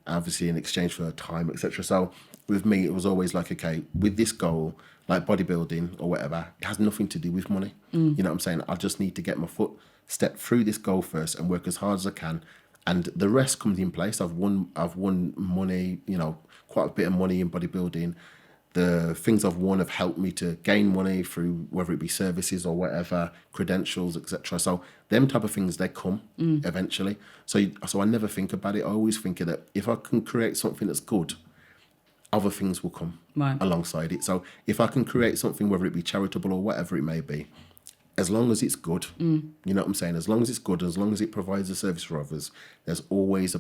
obviously in exchange for time, etc. So with me, it was always like, okay, with this goal, like bodybuilding or whatever, it has nothing to do with money. You know what I'm saying? I just need to get my foot, step through this goal first and work as hard as I can. And the rest comes in place. I've won money, you know, quite a bit of money in bodybuilding. The things I've won have helped me to gain money through whether it be services or whatever, credentials, etc. So them type of things, they come eventually. So I never think about it. I always think that if I can create something that's good, other things will come alongside it. So if I can create something, whether it be charitable or whatever it may be, as long as it's good, you know what I'm saying? As long as it's good, as long as it provides a service for others, there's always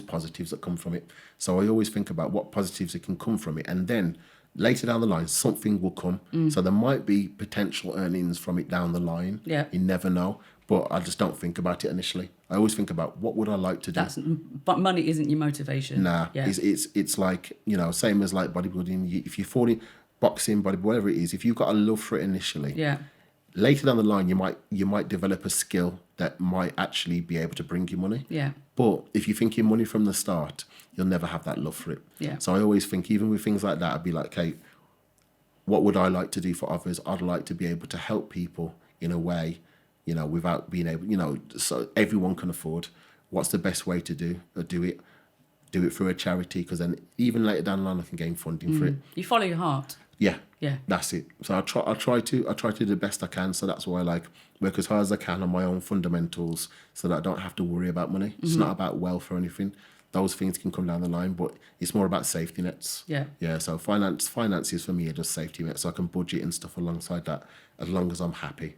positives that come from it. So I always think about what positives it can come from it, and then later down the line, something will come. So there might be potential earnings from it down the line. Yeah, you never know. But I just don't think about it initially. I always think about what would I like to do. But money isn't your motivation. Nah, it's like, you know, same as like bodybuilding. If you're falling, boxing, bodybuilding, whatever it is, if you've got a love for it initially, later down the line, you might develop a skill that might actually be able to bring you money. Yeah. But if you're thinking money from the start, you'll never have that love for it. Yeah. So I always think, even with things like that, I'd be like, okay, what would I like to do for others? I'd like to be able to help people in a way, you know, without being able, you know, so everyone can afford. What's the best way to do it? Do it through a charity, because then even later down the line, I can gain funding for it. You follow your heart. Yeah, that's it. So I try to do the best I can. So that's why I like work as hard as I can on my own fundamentals, so that I don't have to worry about money. It's not about wealth or anything. Those things can come down the line, but it's more about safety nets. Yeah. So finances for me are just safety nets. So I can budget and stuff alongside that, as long as I'm happy.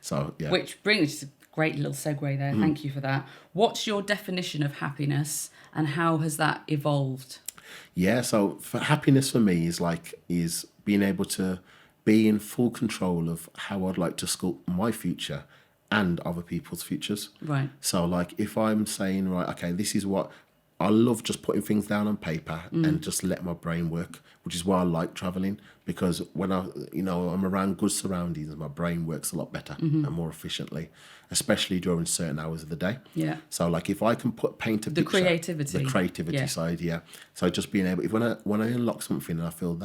So yeah. Which brings a great little segue there. Thank you for that. What's your definition of happiness, and how has that evolved? Yeah, so for happiness for me is being able to be in full control of how I'd like to sculpt my future and other people's futures. Right. So like if I'm saying, right, okay, this is what I love, just putting things down on paper and just let my brain work, which is why I like traveling, because when I'm around good surroundings, my brain works a lot better and more efficiently, especially during certain hours of the day. Yeah. So like if I can paint a picture, the creativity side, yeah. So just being able, when I unlock something and I feel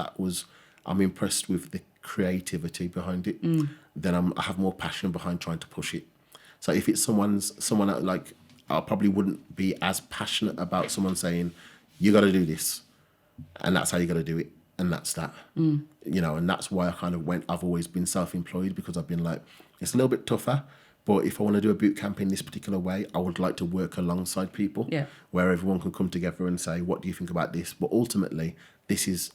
I'm impressed with the creativity behind it, then I have more passion behind trying to push it. So if it's someone that, like, I probably wouldn't be as passionate about someone saying, you got to do this, and that's how you got to do it, and that's that. You know, and that's why I've always been self-employed, because I've been like, it's a little bit tougher, but if I want to do a boot camp in this particular way, I would like to work alongside people, where everyone can come together and say, what do you think about this? But ultimately,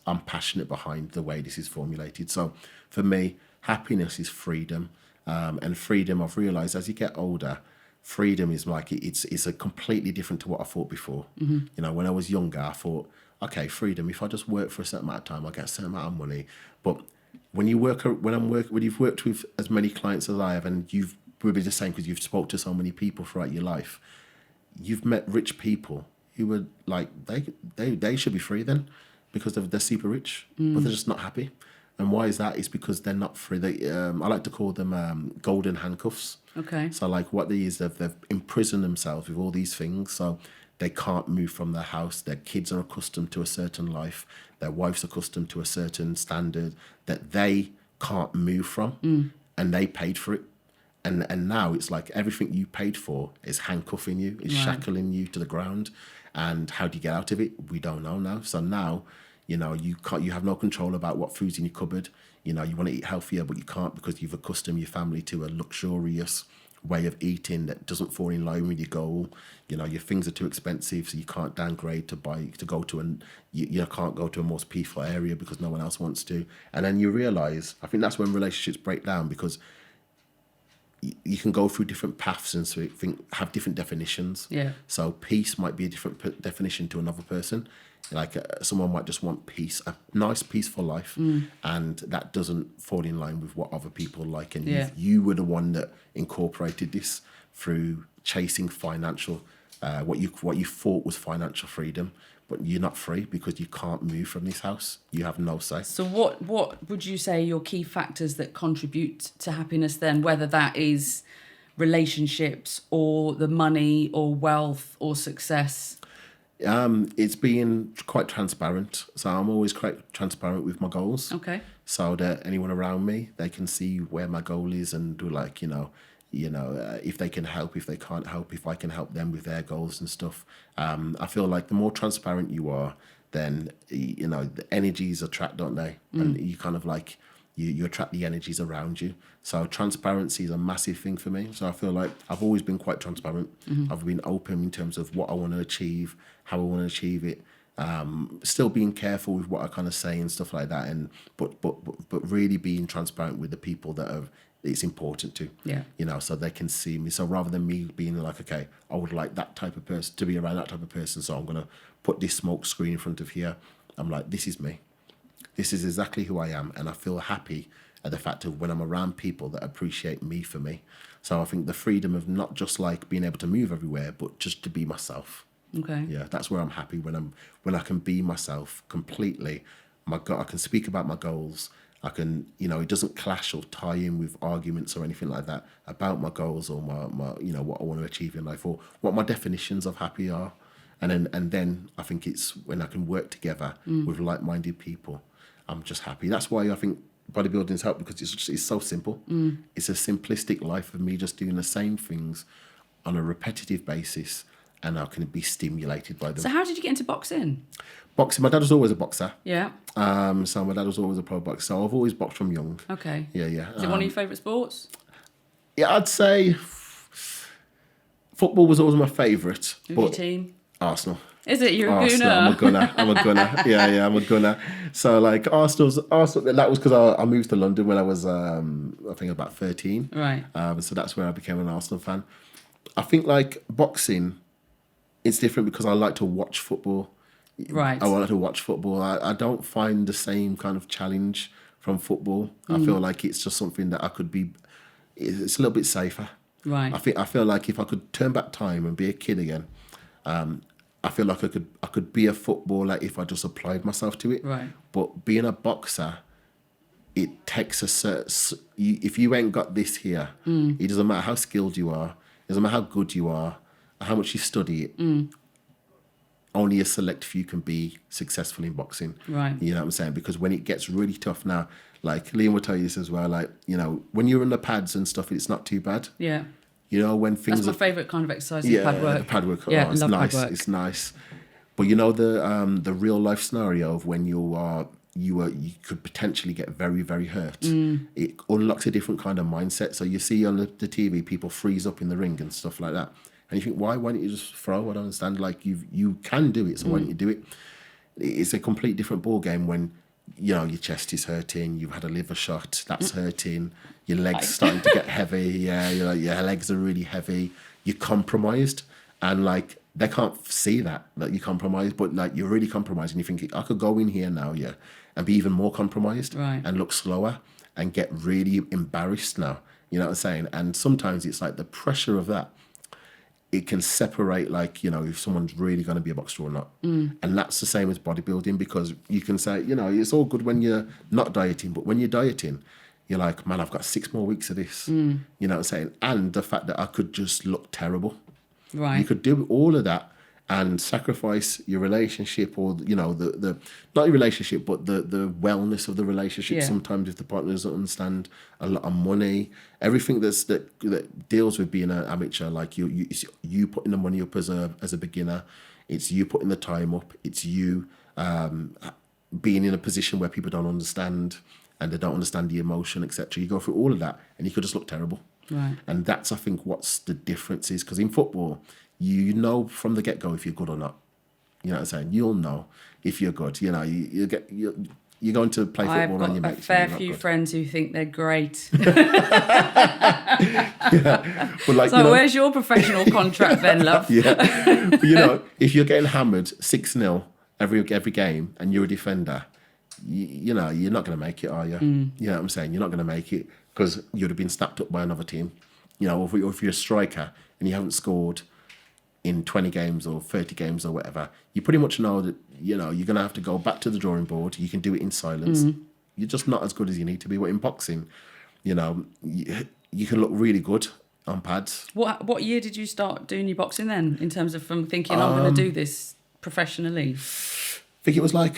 I'm passionate behind the way this is formulated. So for me, happiness is freedom. And freedom, I've realised as you get older, freedom is like, it's a completely different to what I thought before. You know, when I was younger, I thought, okay, freedom, if I just work for a certain amount of time, I get a certain amount of money. But when you've worked with as many clients as I have, and you've probably the same because you've spoke to so many people throughout your life, you've met rich people who were like, they should be free then, because they're super rich, but they're just not happy. And why is that? It's because they're not free. I like to call them golden handcuffs. Okay. So like what they is, they've imprisoned themselves with all these things. So they can't move from their house. Their kids are accustomed to a certain life. Their wife's accustomed to a certain standard that they can't move from, and they paid for it. And now it's like everything you paid for is handcuffing you, is shackling you to the ground. And how do you get out of it? We don't know now. So now, you know, you have no control about what food's in your cupboard. You know, you want to eat healthier, but you can't, because you've accustomed your family to a luxurious way of eating that doesn't fall in line with your goal. You know, your things are too expensive, so you can't downgrade to go to you can't go to a more peaceful area because no one else wants to. And then you realize, I think that's when relationships break down, because you can go through different paths and so have different definitions. Yeah. So peace might be a different definition to another person. Like someone might just want peace, a nice peaceful life, and that doesn't fall in line with what other people like. And you were the one that incorporated this through chasing financial, what you thought was financial freedom, but you're not free because you can't move from this house. You have no say. So what would you say your key factors that contribute to happiness then, whether that is relationships or the money or wealth or success? It's being quite transparent. So I'm always quite transparent with my goals. Okay. So that anyone around me, they can see where my goal is and do like, if they can help, if they can't help, if I can help them with their goals and stuff. I feel like the more transparent you are, then, the energies attract, don't they? And you kind of like, you attract the energies around you. So transparency is a massive thing for me. So I feel like I've always been quite transparent. I've been open in terms of what I want to achieve, how I want to achieve it. Still being careful with what I kind of say and stuff like that. And but really being transparent with the people that it's important to. Yeah. So they can see me. So rather than me being like, okay, I would like that type of person to be around that type of person, so I'm gonna put this smoke screen in front of here. I'm like, this is me. This is exactly who I am, and I feel happy at the fact of when I'm around people that appreciate me for me. So I think the freedom of not just like being able to move everywhere, but just to be myself. Okay. Yeah, that's where I'm happy, when I can be myself completely. I can speak about my goals. I can, it doesn't clash or tie in with arguments or anything like that about my goals or my what I want to achieve in life or what my definitions of happy are. And then I think it's when I can work together with like-minded people, I'm just happy. That's why I think bodybuilding's helped, because it's so simple. It's a simplistic life of me just doing the same things on a repetitive basis, and I can be stimulated by them. So how did you get into boxing? Boxing, my dad was always a boxer. Yeah. So my dad was always a pro boxer. So I've always boxed from young. Okay. Yeah. Is it one of your favourite sports? Yeah, I'd say football was always my favourite. Who's your team? Arsenal. Is it? You're a Arsenal. gooner. I'm a gunner. Yeah, I'm a gunner. So like Arsenal. That was because I moved to London when I was I think about 13. Right. So that's where I became an Arsenal fan. I think like boxing, it's different because I like to watch football. Right. I like to watch football. I don't find the same kind of challenge from football. I feel like it's just something that it's a little bit safer. Right. I feel like if I could turn back time and be a kid again, I feel like I could be a footballer if I just applied myself to it. Right. But being a boxer, it takes a certain. If you ain't got this here, it doesn't matter how skilled you are, it doesn't matter how good you are, how much you study it. Only a select few can be successful in boxing. Right. You know what I'm saying? Because when it gets really tough now, like Liam will tell you this as well, like, when you're in the pads and stuff, it's not too bad. Yeah. When things That's my favourite kind of exercise, pad work. the pad work. Yeah, it's love nice. Pad work. It's nice. But the real life scenario of when you could potentially get very, very hurt. It unlocks a different kind of mindset. So you see on the TV, people freeze up in the ring and stuff like that. And you think, why don't you just throw? I don't understand. Like you can do it, so why don't you do it? It's a complete different ball game when your chest is hurting, you've had a liver shot, that's hurting, your legs starting to get heavy, your legs are really heavy, you're compromised, and like they can't see that you're compromised, but like you're really compromised, and you think I could go in here now, and be even more compromised, right, and look slower and get really embarrassed now. You know what I'm saying? And sometimes it's like the pressure of that. It can separate, like, if someone's really going to be a boxer or not. And that's the same as bodybuilding, because you can say, it's all good when you're not dieting, but when you're dieting, you're like, man, I've got 6 more weeks of this. You know what I'm saying? And the fact that I could just look terrible. Right. You could do all of that and sacrifice your relationship, or, the not your relationship, but the wellness of the relationship. Yeah. Sometimes if the partner doesn't understand, a lot of money, everything that deals with being an amateur, like it's you putting the money up as a beginner, it's you putting the time up, it's you being in a position where people don't understand and they don't understand the emotion, etc. You go through all of that and you could just look terrible. Right. And that's, I think, what's the difference is, because in football, you know from the get-go if you're good or not. You know what I'm saying? You'll know if you're good. You know, you're going to play football and you I've got make a fair few friends who think they're great. Yeah. But like, So where's your professional contract then, love? Yeah. But you know, if you're getting hammered 6-0 every game and you're a defender, you know, you're not going to make it, are you? You know what I'm saying? You're not going to make it because you'd have been snapped up by another team. You know, or if you're a striker and you haven't scored in 20 games or 30 games or whatever, you pretty much know that, you know, you're going to have to go back to the drawing board. You can do it in silence. You're just not as good as you need to be. But in boxing, you know, you can look really good on pads. What year did you start doing your boxing then, in terms of from thinking, I'm going to do this professionally? I think it was like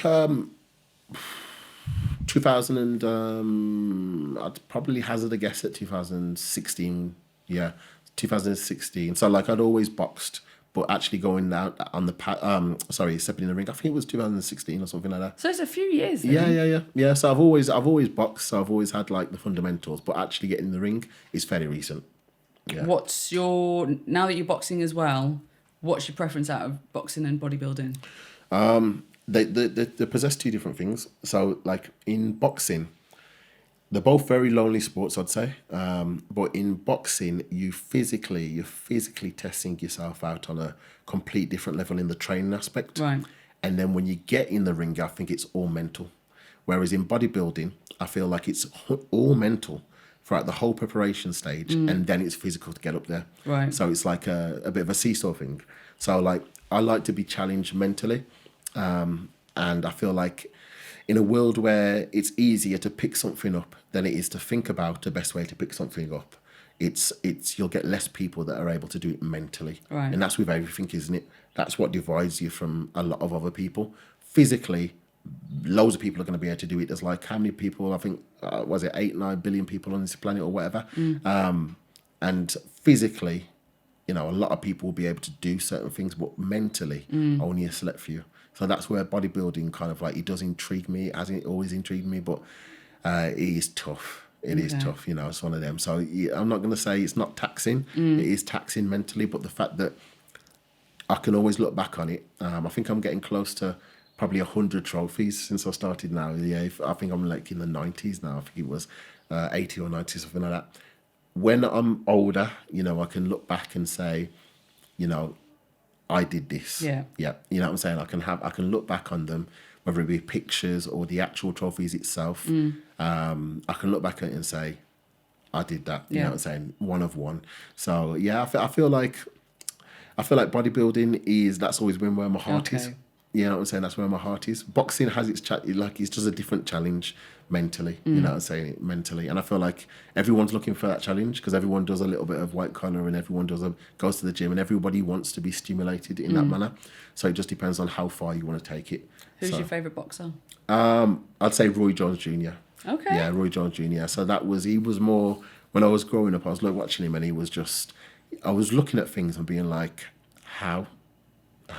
2000 and I'd probably hazard a guess at 2016. Yeah, 2016. So like I'd always boxed, but actually going out on the stepping in the ring, I think it was 2016 or something like that. So it's a few years then. Yeah. So I've always boxed. So I've always had like the fundamentals, but actually getting in the ring is fairly recent. Yeah. Now that you're boxing as well, what's your preference out of boxing and bodybuilding? They possess two different things. So like in boxing, they're both very lonely sports, I'd say. But in boxing, you're physically testing yourself out on a complete different level in the training aspect. Right. And then when you get in the ring, I think it's all mental. Whereas in bodybuilding, I feel like it's all mental throughout the whole preparation stage, and then it's physical to get up there. Right. So it's like a bit of a seesaw thing. So like I like to be challenged mentally, and I feel like in a world where it's easier to pick something up than it is to think about the best way to pick something up, it's you'll get less people that are able to do it mentally. Right. And that's with everything, isn't it? That's what divides you from a lot of other people. Physically, loads of people are going to be able to do it. There's like how many people, I think, was it 8-9 billion people on this planet or whatever? And physically, you know, a lot of people will be able to do certain things, but mentally, only a select few. So that's where bodybuilding kind of like, it does intrigue me. It hasn't always intrigued me, but it is tough. It is tough, you know, it's one of them. So I'm not going to say it's not taxing. It is taxing mentally, but the fact that I can always look back on it. I think I'm getting close to probably 100 trophies since I started now. Yeah, I think I'm like in the 90s now. I think it was 80 or 90, something like that. When I'm older, you know, I can look back and say, you know, I did this. Yeah. You know what I'm saying? I can look back on them, whether it be pictures or the actual trophies itself. I can look back at it and say, I did that. You know what I'm saying? One of one. So yeah, I feel like bodybuilding that's always been where my heart is. You know what I'm saying? That's where my heart is. Boxing has its it's just a different challenge mentally. You know what I'm saying? Mentally. And I feel like everyone's looking for that challenge because everyone does a little bit of white collar and everyone goes to the gym and everybody wants to be stimulated in that manner. So it just depends on how far you want to take it. Who's your favourite boxer? I'd say Roy Jones Jr. Okay. Yeah, Roy Jones Jr. So he was more, when I was growing up, I was like watching him and I was looking at things and being like, how,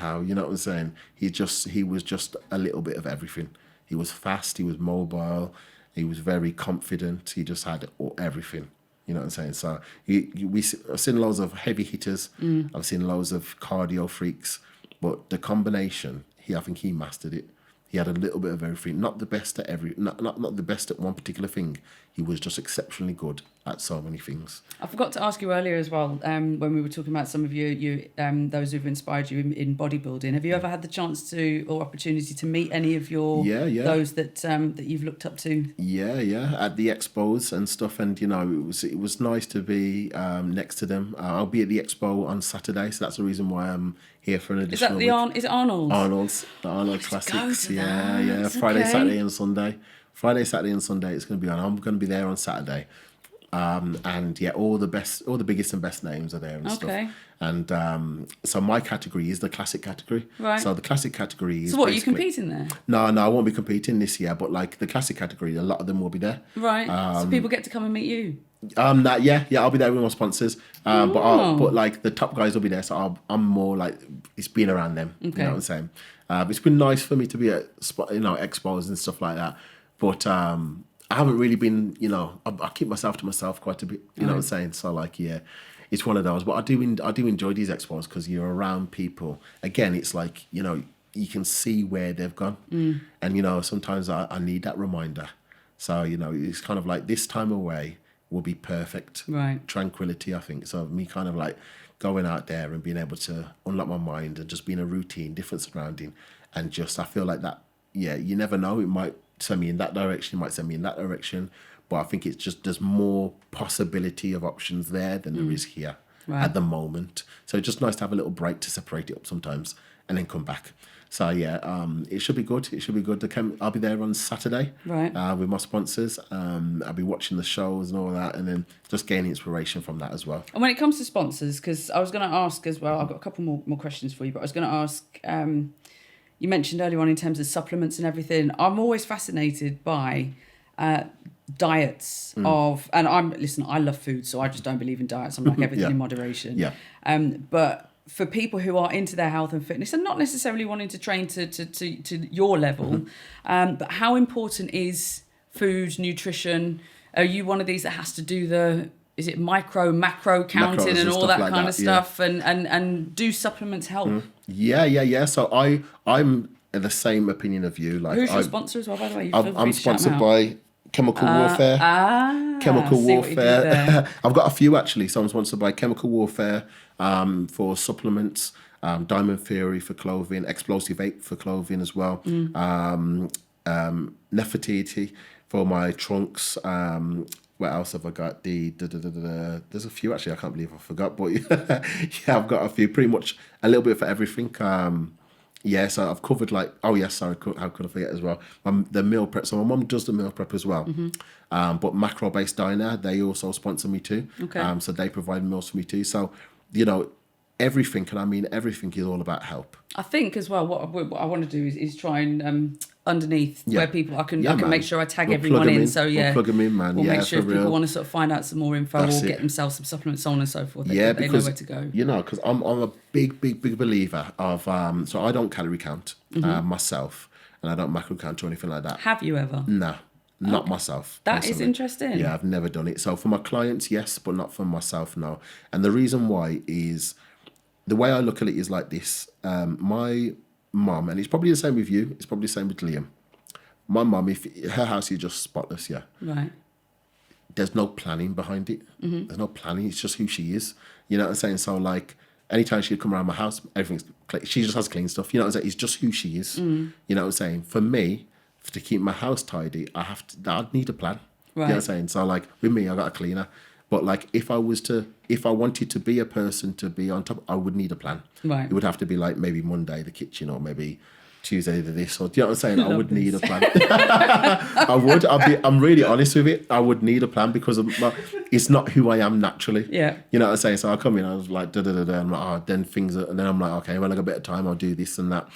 you know what I'm saying? He was just a little bit of everything. He was fast, he was mobile, he was very confident, he just had everything. You know what I'm saying? So I've seen loads of heavy hitters, I've seen loads of cardio freaks, but the combination, I think he mastered it. He had a little bit of everything. Not the best at not the best at one particular thing. He was just exceptionally good at so many things. I forgot to ask you earlier as well, when we were talking about some of you those who've inspired you in bodybuilding. Have you ever had the chance to or opportunity to meet any of your those that you've looked up to? Yeah, at the expos and stuff, and you know it was nice to be next to them. I'll be at the expo on Saturday, so that's the reason why I'm here for an additional. Is it Arnold's? The Arnold Classics. Yeah. Friday, Saturday, and Sunday. Friday, Saturday, and Sunday. It's going to be on. I'm going to be there on Saturday. And yeah, all the biggest and best names are there and stuff. And so my category is the classic category. Right. So the classic category is. So what, are you competing there? No, I won't be competing this year. But like the classic category, a lot of them will be there. Right. So people get to come and meet you. I'll be there with my sponsors. But like the top guys will be there. So I'm more like it's been around them. Okay. You know what I'm saying? It's been nice for me to be at expos and stuff like that. But I haven't really been, I keep myself to myself quite a bit. You know what I'm saying? So like, yeah, it's one of those. But I do enjoy these expos because you're around people. Again, it's like, you can see where they've gone. And, sometimes I need that reminder. So, it's kind of like this time away will be perfect. Right. Tranquility, I think. So me kind of like going out there and being able to unlock my mind and just being a routine, different surrounding. And just, I feel like that, you never know. It might send me in that direction, it might send me in that direction. But I think it's just, there's more possibility of options there than there is here at the moment. So it's just nice to have a little break to separate it up sometimes and then come back. So it should be good. It should be good. I'll be there on Saturday with my sponsors. I'll be watching the shows and all that, and then just gaining inspiration from that as well. And when it comes to sponsors, because I was going to ask as well, I've got a couple more questions for you, but I was going to ask, you mentioned earlier on in terms of supplements and everything. I'm always fascinated by diets of, and I love food, so I just don't believe in diets. I'm like everything in moderation. Yeah. But for people who are into their health and fitness and not necessarily wanting to train to your level, but how important is food, nutrition? Are you one of these that has to do is it macro counting and all that like kind of stuff? And do supplements help? Yeah. So I'm in the same opinion of you. Like, who's your sponsor as well, by the way? I'm sponsored by Chemical Warfare. Chemical Warfare. I've got a few actually. So I'm sponsored by Chemical Warfare for supplements, Diamond Theory for clothing, Explosive 8 for clothing as well, Nefertiti for my trunks. What else have I got? There's a few actually. I can't believe I forgot, but I've got a few. Pretty much a little bit for everything. So I've covered how could I forget as well? The meal prep. So my mum does the meal prep as well. But Macro Based Diner, they also sponsor me too. Okay. So they provide meals for me too. So, everything, and I mean everything, is all about help. I think as well, what I want to do is try and underneath where people, I can make sure I tag everyone in. So we'll plug them in, man. We'll make sure if people want to sort of find out some more info or get themselves some supplements, so on and so forth. They know where to go. Because I'm a big believer of so I don't calorie count myself, and I don't macro count or anything like that. Have you ever? No. Not myself. That personally. is interesting. Yeah, I've never done it. So for my clients, yes, but not for myself, no. And the reason why is, the way I look at it is like this. My mum, and it's probably the same with you, it's probably the same with Liam. My mum, if her house is just spotless, right. There's no planning behind it. There's no planning. It's just who she is. You know what I'm saying? So like, anytime she'd come around my house, everything's clean. She just has clean stuff. You know what I'm saying? It's just who she is. You know what I'm saying? For me, to keep my house tidy, I'd need a plan. Right. You know what I'm saying? So like with me, I got a cleaner. But like if I wanted to be a person to be on top, I would need a plan. Right. It would have to be like maybe Monday the kitchen, or maybe Tuesday the this, or do you know what I'm saying? I would need a plan. I would. I'm really honest with it. I would need a plan because it's not who I am naturally. Yeah. You know what I'm saying? So I come in, I was like I'm like, then things are, and then I'm like, okay, well I got a bit of time, I'll do this and that.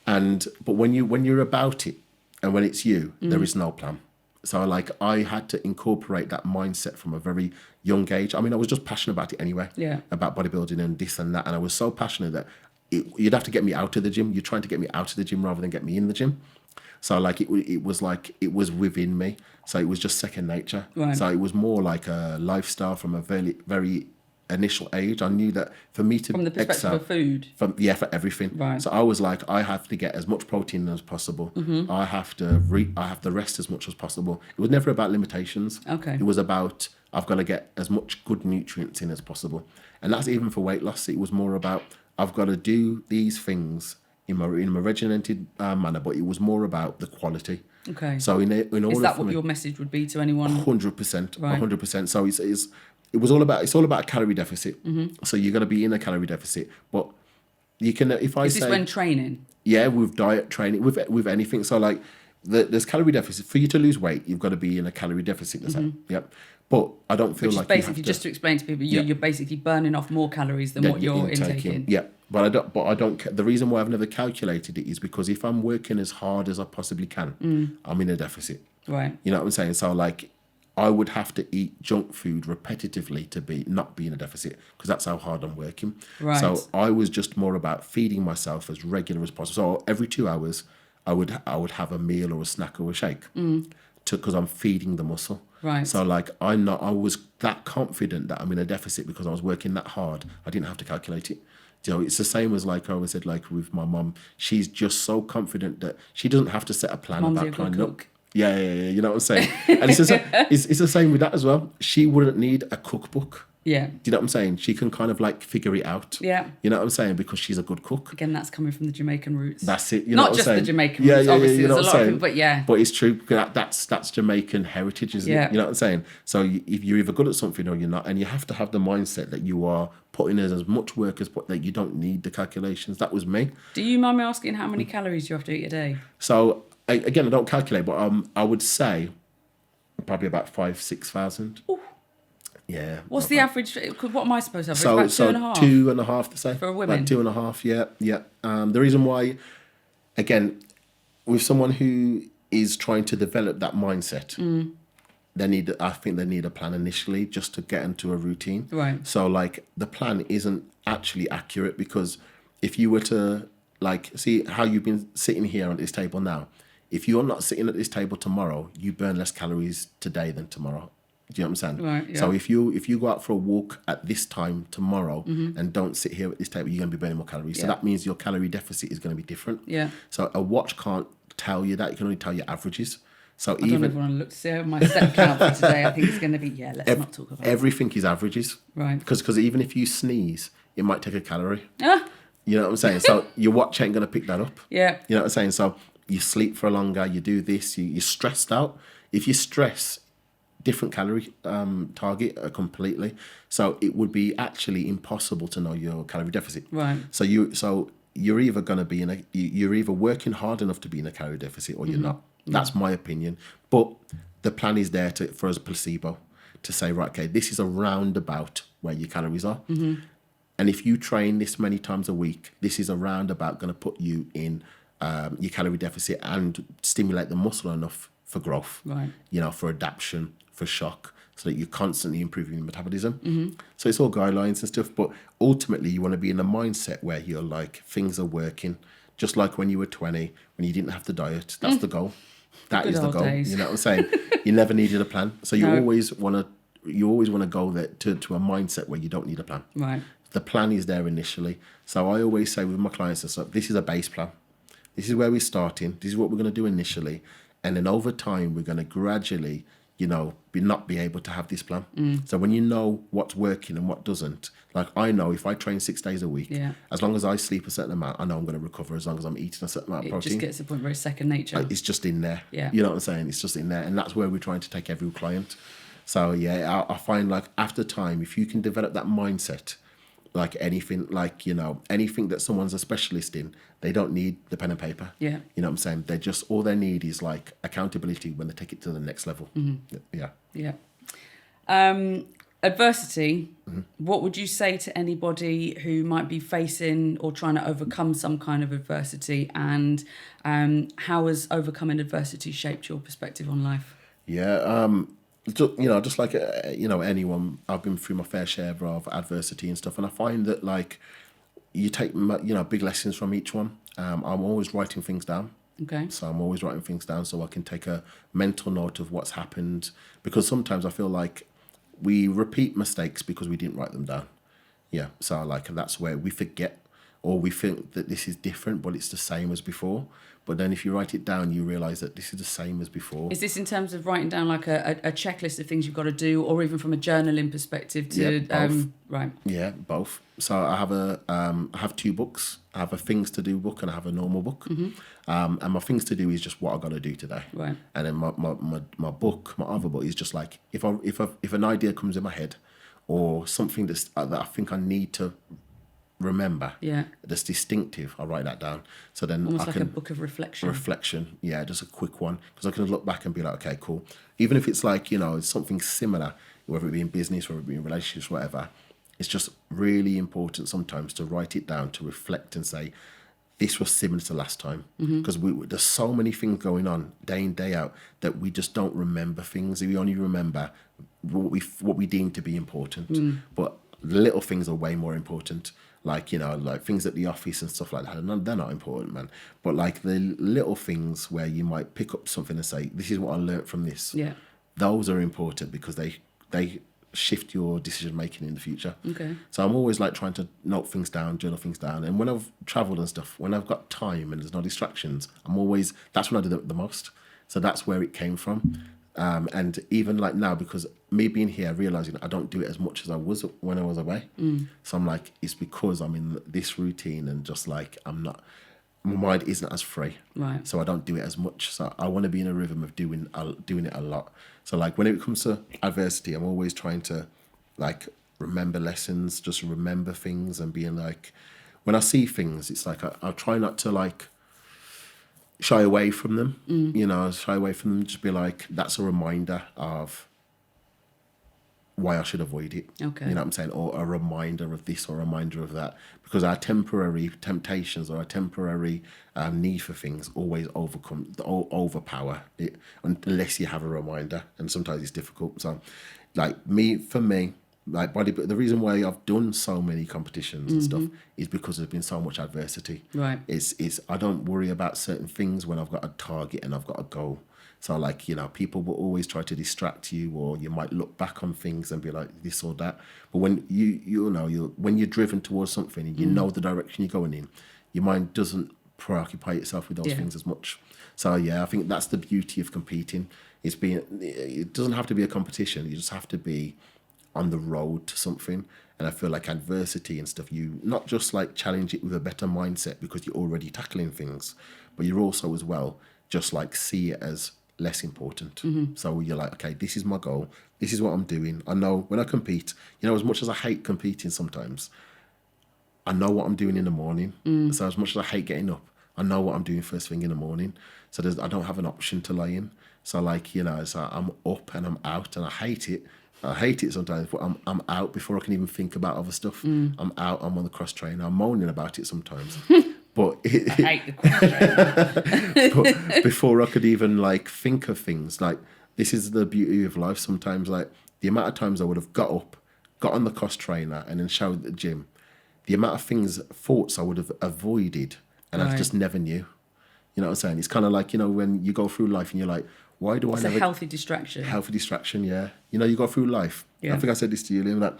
But when you're about it, and when it's you, there is no plan. So like I had to incorporate that mindset from a very young age. I mean, I was just passionate about it anyway. Yeah. About bodybuilding and this and that. And I was so passionate that you'd have to get me out of the gym. You're trying to get me out of the gym rather than get me in the gym. So like it was within me. So it was just second nature. Right. So it was more like a lifestyle from a very, very initial age. I knew that for me to from the perspective of food, for everything. Right. So I was like, I have to get as much protein as possible. I have to rest as much as possible. It was never about limitations. Okay. It was about, I've got to get as much good nutrients in as possible, and that's even for weight loss. It was more about, I've got to do these things in a regimented manner, but it was more about the quality. Okay. So in order, is that what your message would be to anyone? 100%, right. 100%. So it's all about a calorie deficit. So you're going to be in a calorie deficit, but you can, if I is say... Is this when training? Yeah, with diet, training, with anything. So like, there's calorie deficit. For you to lose weight, you've got to be in a calorie deficit. Yep. But I don't feel like basically, just to explain to people, you're basically burning off more calories than what you're intaking. Yeah, but I don't. The reason why I've never calculated it is because if I'm working as hard as I possibly can, I'm in a deficit. Right. You know what I'm saying? So like, I would have to eat junk food repetitively to not be in a deficit, because that's how hard I'm working. Right. So I was just more about feeding myself as regular as possible. So every 2 hours, I would have a meal or a snack or a shake because I'm feeding the muscle. Right. So like I was that confident that I'm in a deficit because I was working that hard. I didn't have to calculate it. You know, it's the same as like I always said, like with my mum, she's just so confident that she doesn't have to set a plan Mum's a about good planning up. cook. Yeah, you know what I'm saying? And it's the same with that as well. She wouldn't need a cookbook. Yeah. Do you know what I'm saying? She can kind of like figure it out. Yeah. You know what I'm saying? Because she's a good cook. Again, that's coming from the Jamaican roots. That's it. You know Not what just I'm the saying? Jamaican roots, obviously. You know There's what a I'm lot of saying? people, but yeah. But it's true. That's Jamaican heritage, isn't it? You know what I'm saying? So if you're either good at something or you're not, and you have to have the mindset that you are putting in as much work as that you don't need the calculations. That was me. Do you mind me asking how many calories you have to eat a day? So again, I don't calculate, but I would say probably about 5,000-6,000. Yeah. What's the average? What am I supposed to have? About 2.5? 2.5 to say. For a woman? Like 2.5, yeah. The reason why, again, with someone who is trying to develop that mindset, I think they need a plan initially just to get into a routine. Right. So like the plan isn't actually accurate, because if you were to like see how you've been sitting here at this table now, if you're not sitting at this table tomorrow, you burn less calories today than tomorrow. Do you know what I'm saying? Right, yeah. So if you go out for a walk at this time tomorrow and don't sit here at this table, you're going to be burning more calories. So that means your calorie deficit is going to be different. Yeah. So a watch can't tell you that. It can only tell you averages. So I don't even want to look to see my step count for today. I think it's going to be, let's not talk about it. Everything is averages. Right. Because even if you sneeze, it might take a calorie. Ah. You know what I'm saying? So your watch ain't going to pick that up. Yeah. You know what I'm saying? So you sleep for longer, you do this, you're stressed out. If you stress, different calorie target completely. So it would be actually impossible to know your calorie deficit. Right. So you're either going to be you're either working hard enough to be in a calorie deficit or you're not. That's my opinion. But the plan is there for us placebo to say, right, okay, this is around about where your calories are. And if you train this many times a week, this is around about going to put you in your calorie deficit and stimulate the muscle enough for growth, right? You know, for adaptation, for shock, so that you're constantly improving your metabolism. So it's all guidelines and stuff, but ultimately you want to be in a mindset where you're like, things are working, just like when you were 20, when you didn't have to diet. That's the goal. That is the goal. Days. You know what I'm saying? You never needed a plan, so you always want to go there to a mindset where you don't need a plan. Right. The plan is there initially. So I always say with my clients, this is a base plan. This is where we're starting. This is what we're going to do initially. And then over time, we're going to gradually, not be able to have this plan. So when you know what's working and what doesn't, like I know if I train 6 days a week, as long as I sleep a certain amount, I know I'm going to recover as long as I'm eating a certain amount of protein. It just gets to the point where it's second nature. It's just in there. Yeah. You know what I'm saying? It's just in there. And that's where we're trying to take every client. So yeah, I find like after time, if you can develop that mindset, like anything, anything that someone's a specialist in, they don't need the pen and paper. Yeah. You know what I'm saying? They just, all they need is like accountability when they take it to the next level. Yeah. Yeah. Adversity, what would you say to anybody who might be facing or trying to overcome some kind of adversity, and how has overcoming adversity shaped your perspective on life? Yeah. Just like, anyone, I've been through my fair share of adversity and stuff. And I find that like you take, big lessons from each one. I'm always writing things down. Okay. So I'm always writing things down so I can take a mental note of what's happened, because sometimes I feel like we repeat mistakes because we didn't write them down. Yeah. So like that's where we forget, or we think that this is different, but it's the same as before. But then if you write it down, you realise that this is the same as before. Is this in terms of writing down like a checklist of things you've got to do, or even from a journaling perspective to... both. Right. Yeah, both. So I have 2 books. I have a things to do book and I have a normal book. And my things to do is just what I got to do today. Right. And then my book, my other book is just like, if an idea comes in my head or something that I think I need to remember, that's distinctive, I'll write that down. So then almost like a book of reflection. Yeah, just a quick one, because I can look back and be like, okay, cool. Even if it's like, it's something similar, whether it be in business, whether it be in relationships, whatever, it's just really important sometimes to write it down, to reflect and say, this was similar to last time. Because there's so many things going on day in, day out that we just don't remember things. We only remember what we deem to be important. But The little things are way more important. Like, you know, like things at the office and stuff like that, they're not important, man. But like the little things where you might pick up something and say, this is what I learned from this. Yeah. Those are important because they shift your decision making in the future. Okay. So I'm always like trying to note things down, journal things down. And when I've traveled and stuff, when I've got time and there's no distractions, that's when I do the most. So that's where it came from. And even like now, because me being here, realizing I don't do it as much as I was when I was away. So I'm like, it's because I'm in this routine and just like, my mind isn't as free. Right. So I don't do it as much. So I want to be in a rhythm of doing it a lot. So like when it comes to adversity, I'm always trying to like remember lessons, just remember things and being like, when I see things, it's like, I'll try not to like, shy away from them, just be like, that's a reminder of why I should avoid it. Okay. You know what I'm saying? Or a reminder of this or a reminder of that. Because our temporary temptations or our temporary need for things always overpower it unless you have a reminder. And sometimes it's difficult. So for me, like the reason why I've done so many competitions and stuff is because there's been so much adversity. Right. It's I don't worry about certain things when I've got a target and I've got a goal. So like, you know, people will always try to distract you, or you might look back on things and be like this or that. But when when you're driven towards something and you know the direction you're going in, your mind doesn't preoccupy itself with those things as much. So yeah, I think that's the beauty of competing. It doesn't have to be a competition. You just have to be on the road to something. And I feel like adversity and stuff, you not just like challenge it with a better mindset because you're already tackling things, but you're also as well just like see it as less important. So you're like, okay, this is my goal, this is what I'm doing. I know when I compete, you know, as much as I hate competing sometimes, I know what I'm doing in the morning. So as much as I hate getting up, I know what I'm doing first thing in the morning. So I don't have an option to lie in. So like, you know, so I'm up and I'm out, and I hate it. I hate it sometimes, but I'm out before I can even think about other stuff. I'm out, I'm on the cross trainer, I'm moaning about it sometimes. But I hate the cross trainer. But before I could even like think of things, like this is the beauty of life sometimes, like the amount of times I would have got up, got on the cross trainer and then showered at the gym, the amount of thoughts I would have avoided and I just never knew. You know what I'm saying? It's kind of like, you know, when you go through life and you're like, why do I never... It's a healthy distraction. Healthy distraction, yeah. You know, you go through life. Yeah. I think I said this to you, Liam, that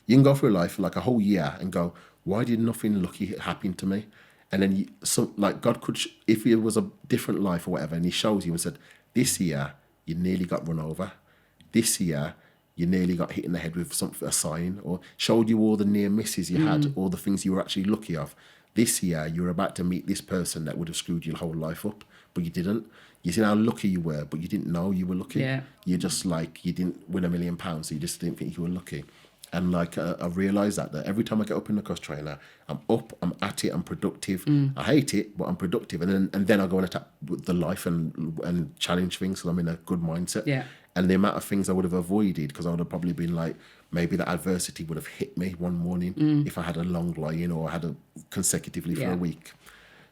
you can go through life for like a whole year and go, why did nothing lucky happen to me? And then God could, if it was a different life or whatever, and he shows you and said, this year, you nearly got run over. This year, you nearly got hit in the head with a sign, or showed you all the near misses you had, all the things you were actually lucky of. This year, you're about to meet this person that would have screwed your whole life up, but you didn't. You see how lucky you were, but you didn't know you were lucky. Yeah. You just like, you didn't win £1 million, so you just didn't think you were lucky. And like, I realised that every time I get up in the cross trainer, I'm up, I'm at it, I'm productive. I hate it, but I'm productive. And then I go and attack the life and challenge things, so I'm in a good mindset. Yeah. And the amount of things I would have avoided, because I would have probably been like, maybe the adversity would have hit me one morning if I had a long lie-in or I had a consecutively for a week.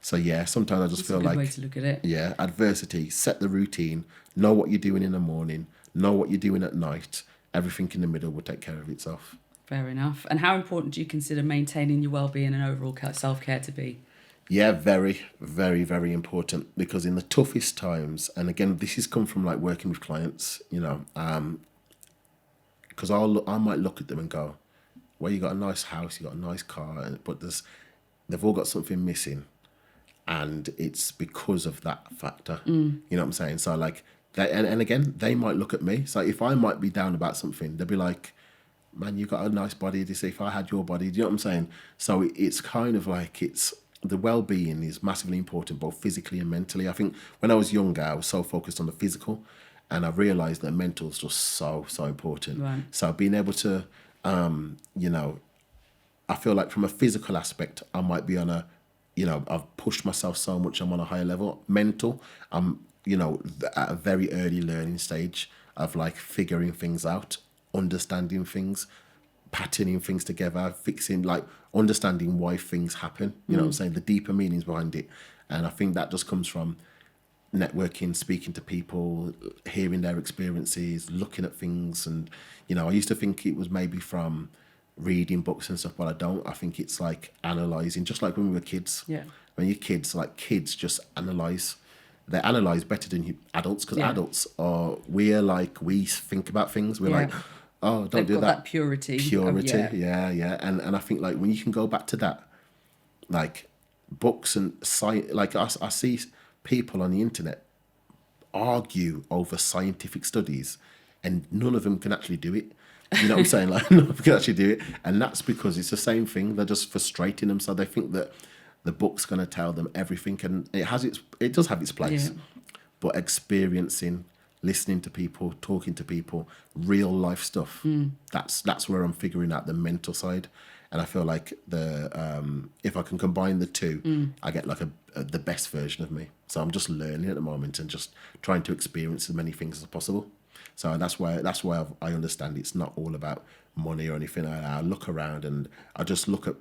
So yeah, sometimes I just feel like... That's a good way to look at it. Yeah, adversity, set the routine, know what you're doing in the morning, know what you're doing at night. Everything in the middle will take care of itself. Fair enough. And how important do you consider maintaining your well-being and overall self-care to be? Yeah, very, very, very important, because in the toughest times, and again, this has come from like working with clients, you know, because I might look at them and go, well, you got a nice house, you got a nice car, but they've all got something missing, and it's because of that factor. You know what I'm saying? So like, and again, they might look at me. So if I might be down about something, they'll be like, man, you got a nice body. They say, if I had your body, do you know what I'm saying? So it's kind of like, the well-being is massively important, both physically and mentally. I think when I was younger, I was so focused on the physical, and I realised that mental is just so important. Right. So being able to, you know, I feel like from a physical aspect, I might be on I've pushed myself so much, I'm on a higher level. Mental, I'm, you know, at a very early learning stage of like figuring things out, understanding things, patterning things together, fixing, like understanding why things happen. You know what I'm saying? The deeper meanings behind it. And I think that just comes from networking, speaking to people, hearing their experiences, looking at things. And, you know, I used to think it was maybe from reading books and stuff, but I don't. I think it's like analysing, just like when we were kids. Yeah. When you're kids, like kids just analyse. They analyse better than adults, because adults are, we think about things. We're like, oh, don't do that. Purity. Yeah. And I think like when you can go back to that, like books and science, like I see people on the internet argue over scientific studies and none of them can actually do it. You know what I'm saying? Like, none of them can actually do it. And that's because it's the same thing. They're just frustrating them. So they think that the book's going to tell them everything. And it does have its place. Yeah. But experiencing, listening to people, talking to people, real life stuff, that's where I'm figuring out the mental side. And I feel like if I can combine the two, I get like the best version of me. So I'm just learning at the moment and just trying to experience as many things as possible. So that's why I understand it's not all about money or anything like that. I look around and I just look at,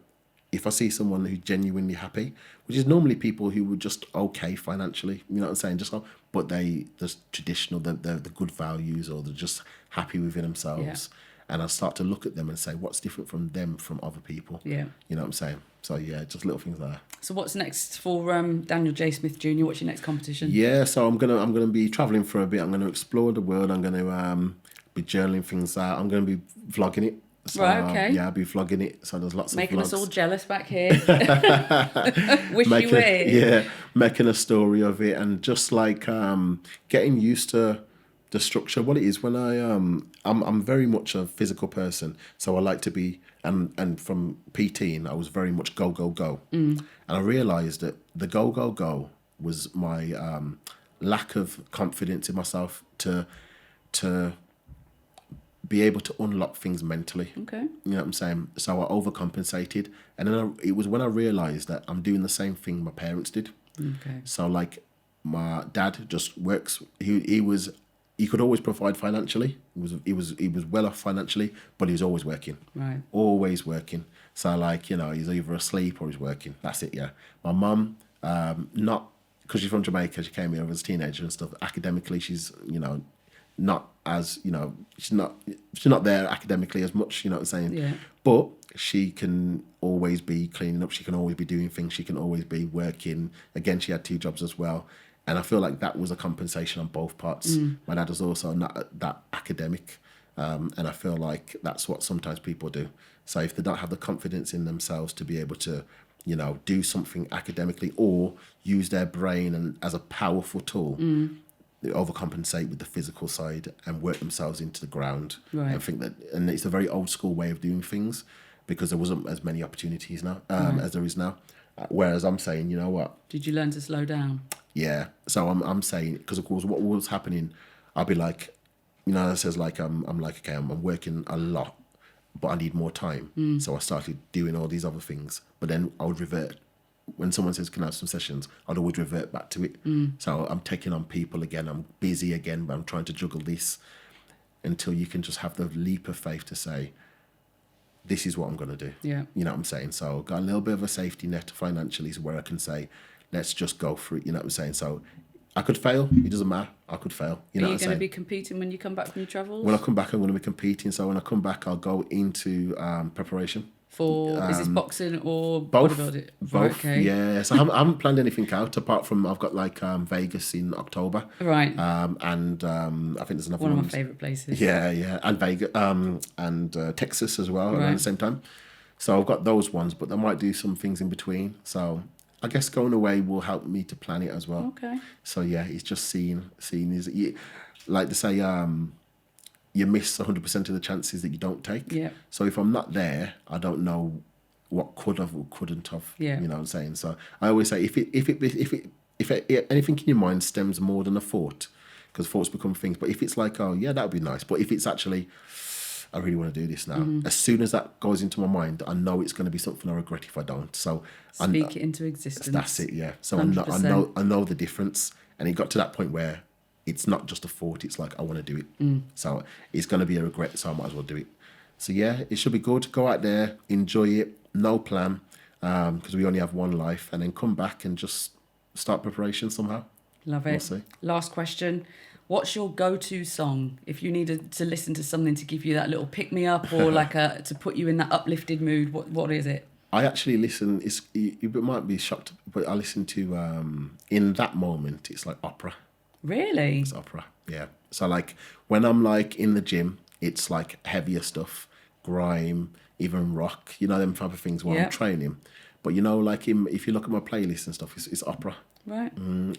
if I see someone who's genuinely happy, which is normally people who were just okay financially, you know what I'm saying? But they're traditional, they're the good values, or they're just happy within themselves. Yeah. And I start to look at them and say, what's different from them from other people? Yeah. You know what I'm saying? So yeah, just little things like that. So what's next for Daniel J. Smith Jr.? What's your next competition? Yeah, so I'm gonna be traveling for a bit. I'm gonna explore the world. I'm gonna be journaling things out. I'm gonna be vlogging it. So, right, okay. Yeah, I'll be vlogging it. So there's lots making of vlogs. Us all jealous back here. Wish you were. Yeah, making a story of it and just like getting used to the structure. What it is when I'm very much a physical person, so I like to be and from PTing I was very much go. And I realised that the go was my lack of confidence in myself to be able to unlock things mentally. Okay. You know what I'm saying? So I overcompensated. And then it was when I realised that I'm doing the same thing my parents did. Okay. So like my dad just works. He could always provide financially. He was well off financially, but he was always working. Right. Always working. So like, you know, he's either asleep or he's working. That's it, yeah. My mum, not, because she's from Jamaica, she came here as a teenager and stuff. Academically, she's, you know, not as, you know, she's not there academically as much, you know what I'm saying? Yeah. But she can always be cleaning up, she can always be doing things, she can always be working. Again, she had 2 jobs as well. And I feel like that was a compensation on both parts. My dad was also not that academic. And I feel like that's what sometimes people do. So if they don't have the confidence in themselves to be able to, you know, do something academically or use their brain and as a powerful tool, they overcompensate with the physical side and work themselves into the ground. Right. And think that, and it's a very old school way of doing things because there wasn't as many opportunities now as there is now. Whereas I'm saying, you know what? Did you learn to slow down? Yeah. So I'm saying, because of course what was happening, I'll be like, you know, it says like, I'm like, okay, I'm working a lot, but I need more time. So I started doing all these other things, but then I would revert. When someone says, can I have some sessions, I'd always revert back to it. So I'm taking on people again, I'm busy again, but I'm trying to juggle this until you can just have the leap of faith to say, this is what I'm going to do. Yeah. You know what I'm saying? So got a little bit of a safety net financially where I can say, let's just go for it. You know what I'm saying? So I could fail. It doesn't matter. I could fail. You know what I'm saying? Are you going to be competing when you come back from your travels? When I come back, I'm going to be competing. So when I come back, I'll go into preparation. For, is this boxing or both, bodybuilding? Both, right, okay. Yeah. So I haven't planned anything out apart from I've got like Vegas in October. Right. And I think there's another one. One of my favourite places. Yeah. And Vegas, and Texas as well around the same time. So I've got those ones, but I might do some things in between. So I guess going away will help me to plan it as well. Okay. So yeah, it's just seeing is like to say you miss 100% of the chances that you don't take. Yeah. So if I'm not there, I don't know what could have or couldn't have. Yeah. You know what I'm saying? So I always say if anything in your mind stems more than a thought, because thoughts become things. But if it's like, oh yeah, that would be nice. But if it's actually, I really want to do this now. As soon as that goes into my mind, I know it's going to be something I regret if I don't. So speak it into existence. That's it. Yeah. So I know the difference, and it got to that point where it's not just a thought, it's like I want to do it. So it's going to be a regret, so I might as well do it. So yeah, it should be good. Go out there, enjoy it, no plan, because we only have one life, and then come back and just start preparation somehow. Love it. We'll see. Last question. What's your go-to song if you needed to listen to something to give you that little pick-me-up or like to put you in that uplifted mood? What is it? I actually listen. You might be shocked, but I listen to in that moment. It's like opera. Really? It's opera. Yeah. So like when I'm like in the gym, it's like heavier stuff, grime, even rock. You know, them type of things while I'm training. But you know, like if you look at my playlist and stuff, it's opera. Right.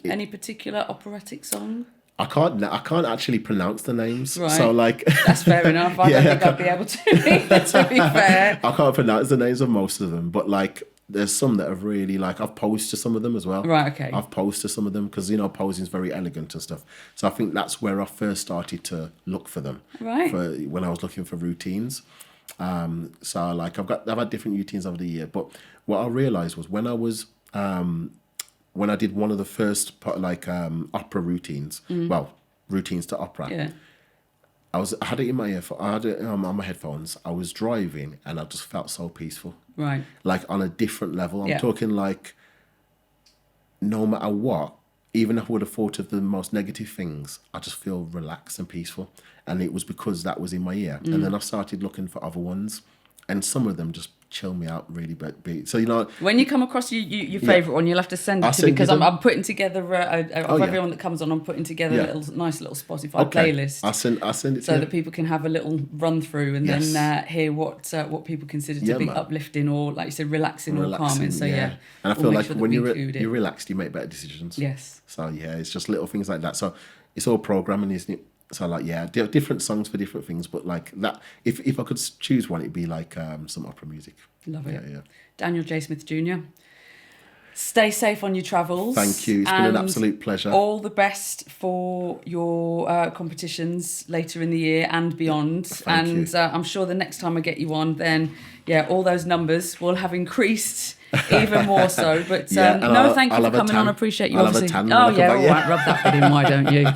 Any particular operatic song? I can't actually pronounce the names. Right. So like that's fair enough. I don't think I'd be able to be fair. I can't pronounce the names of most of them, but like there's some that have really like I've posed to some of them as well. Right, okay. I've posed to some of them because you know posing is very elegant and stuff. So I think that's where I first started to look for them. Right. For when I was looking for routines. So like I've had different routines over the year, but what I realized was when I was when I did one of the first opera routines, routines to opera. Yeah. I had it in my ear. I had it on my headphones. I was driving and I just felt so peaceful. Right. Like on a different level. I'm talking like no matter what, even if I would have thought of the most negative things, I just feel relaxed and peaceful. And it was because that was in my ear. And then I started looking for other ones. And some of them just chill me out really big. So, you know... When you come across your favourite one, you'll have to send it to me because I'm putting together, everyone that comes on, I'm putting together a nice little Spotify playlist. I'll send it so that people can have a little run through and then hear what people consider to be uplifting or, like you said, relaxing or calming. So, And I feel like when you're relaxed, you make better decisions. Yes. So, it's just little things like that. So, it's all programming, isn't it? So like different songs for different things, but like that if I could choose one, it'd be like some opera music. Love it. Yeah. Daniel J. Smith Jr. Stay safe on your travels. Thank you. It's been an absolute pleasure. All the best for your competitions later in the year and beyond. Thank you. I'm sure the next time I get you on, then all those numbers will have increased even more so. But thank you for coming on. I appreciate you. Obviously. All right, rub that bit in. Why don't you?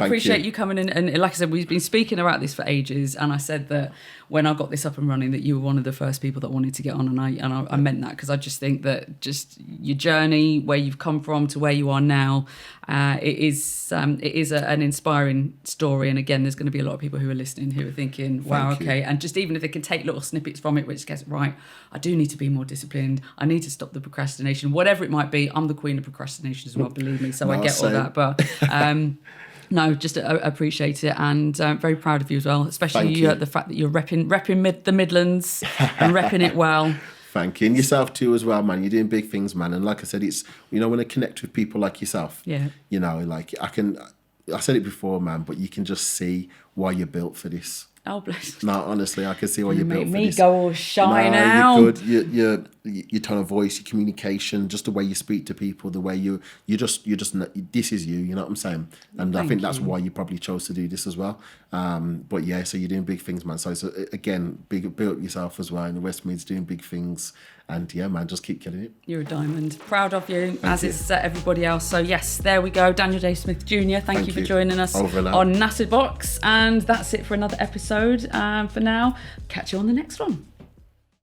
Appreciate you coming in. And like I said, we've been speaking about this for ages. And I said that when I got this up and running, that you were one of the first people that wanted to get on, and I meant that because I just think that just your journey, where you've come from to where you are now, it is an inspiring story. And again, there's going to be a lot of people who are listening who are thinking, wow, okay. And just even if they can take little snippets from it, which gets right, I do need to be more disciplined. I need to stop the procrastination, whatever it might be. I'm the queen of procrastination as well, believe me. So I get all that, but no, just appreciate it, and very proud of you as well, especially the fact that you're repping the Midlands and repping it well. Thank you. And yourself too as well, man. You're doing big things, man. And like I said, it's, when I connect with people like yourself, like I said it before, man, but you can just see why you're built for this. Oh, bless. No, honestly, I can see why you're built for this. Make me go all shy now. You're good. Your tone of voice, your communication, just the way you speak to people, the way you just this is you. You know what I'm saying? And I think that's why you probably chose to do this as well. But so you're doing big things, man. So again, build yourself as well. And the West Mid's doing big things. And man, just keep killing it. You're a diamond. Proud of you, as is everybody else. So yes, there we go. Daniel J. Smith Jr. Thank you for joining us on Nattabox. And that's it for another episode. For now, catch you on the next one.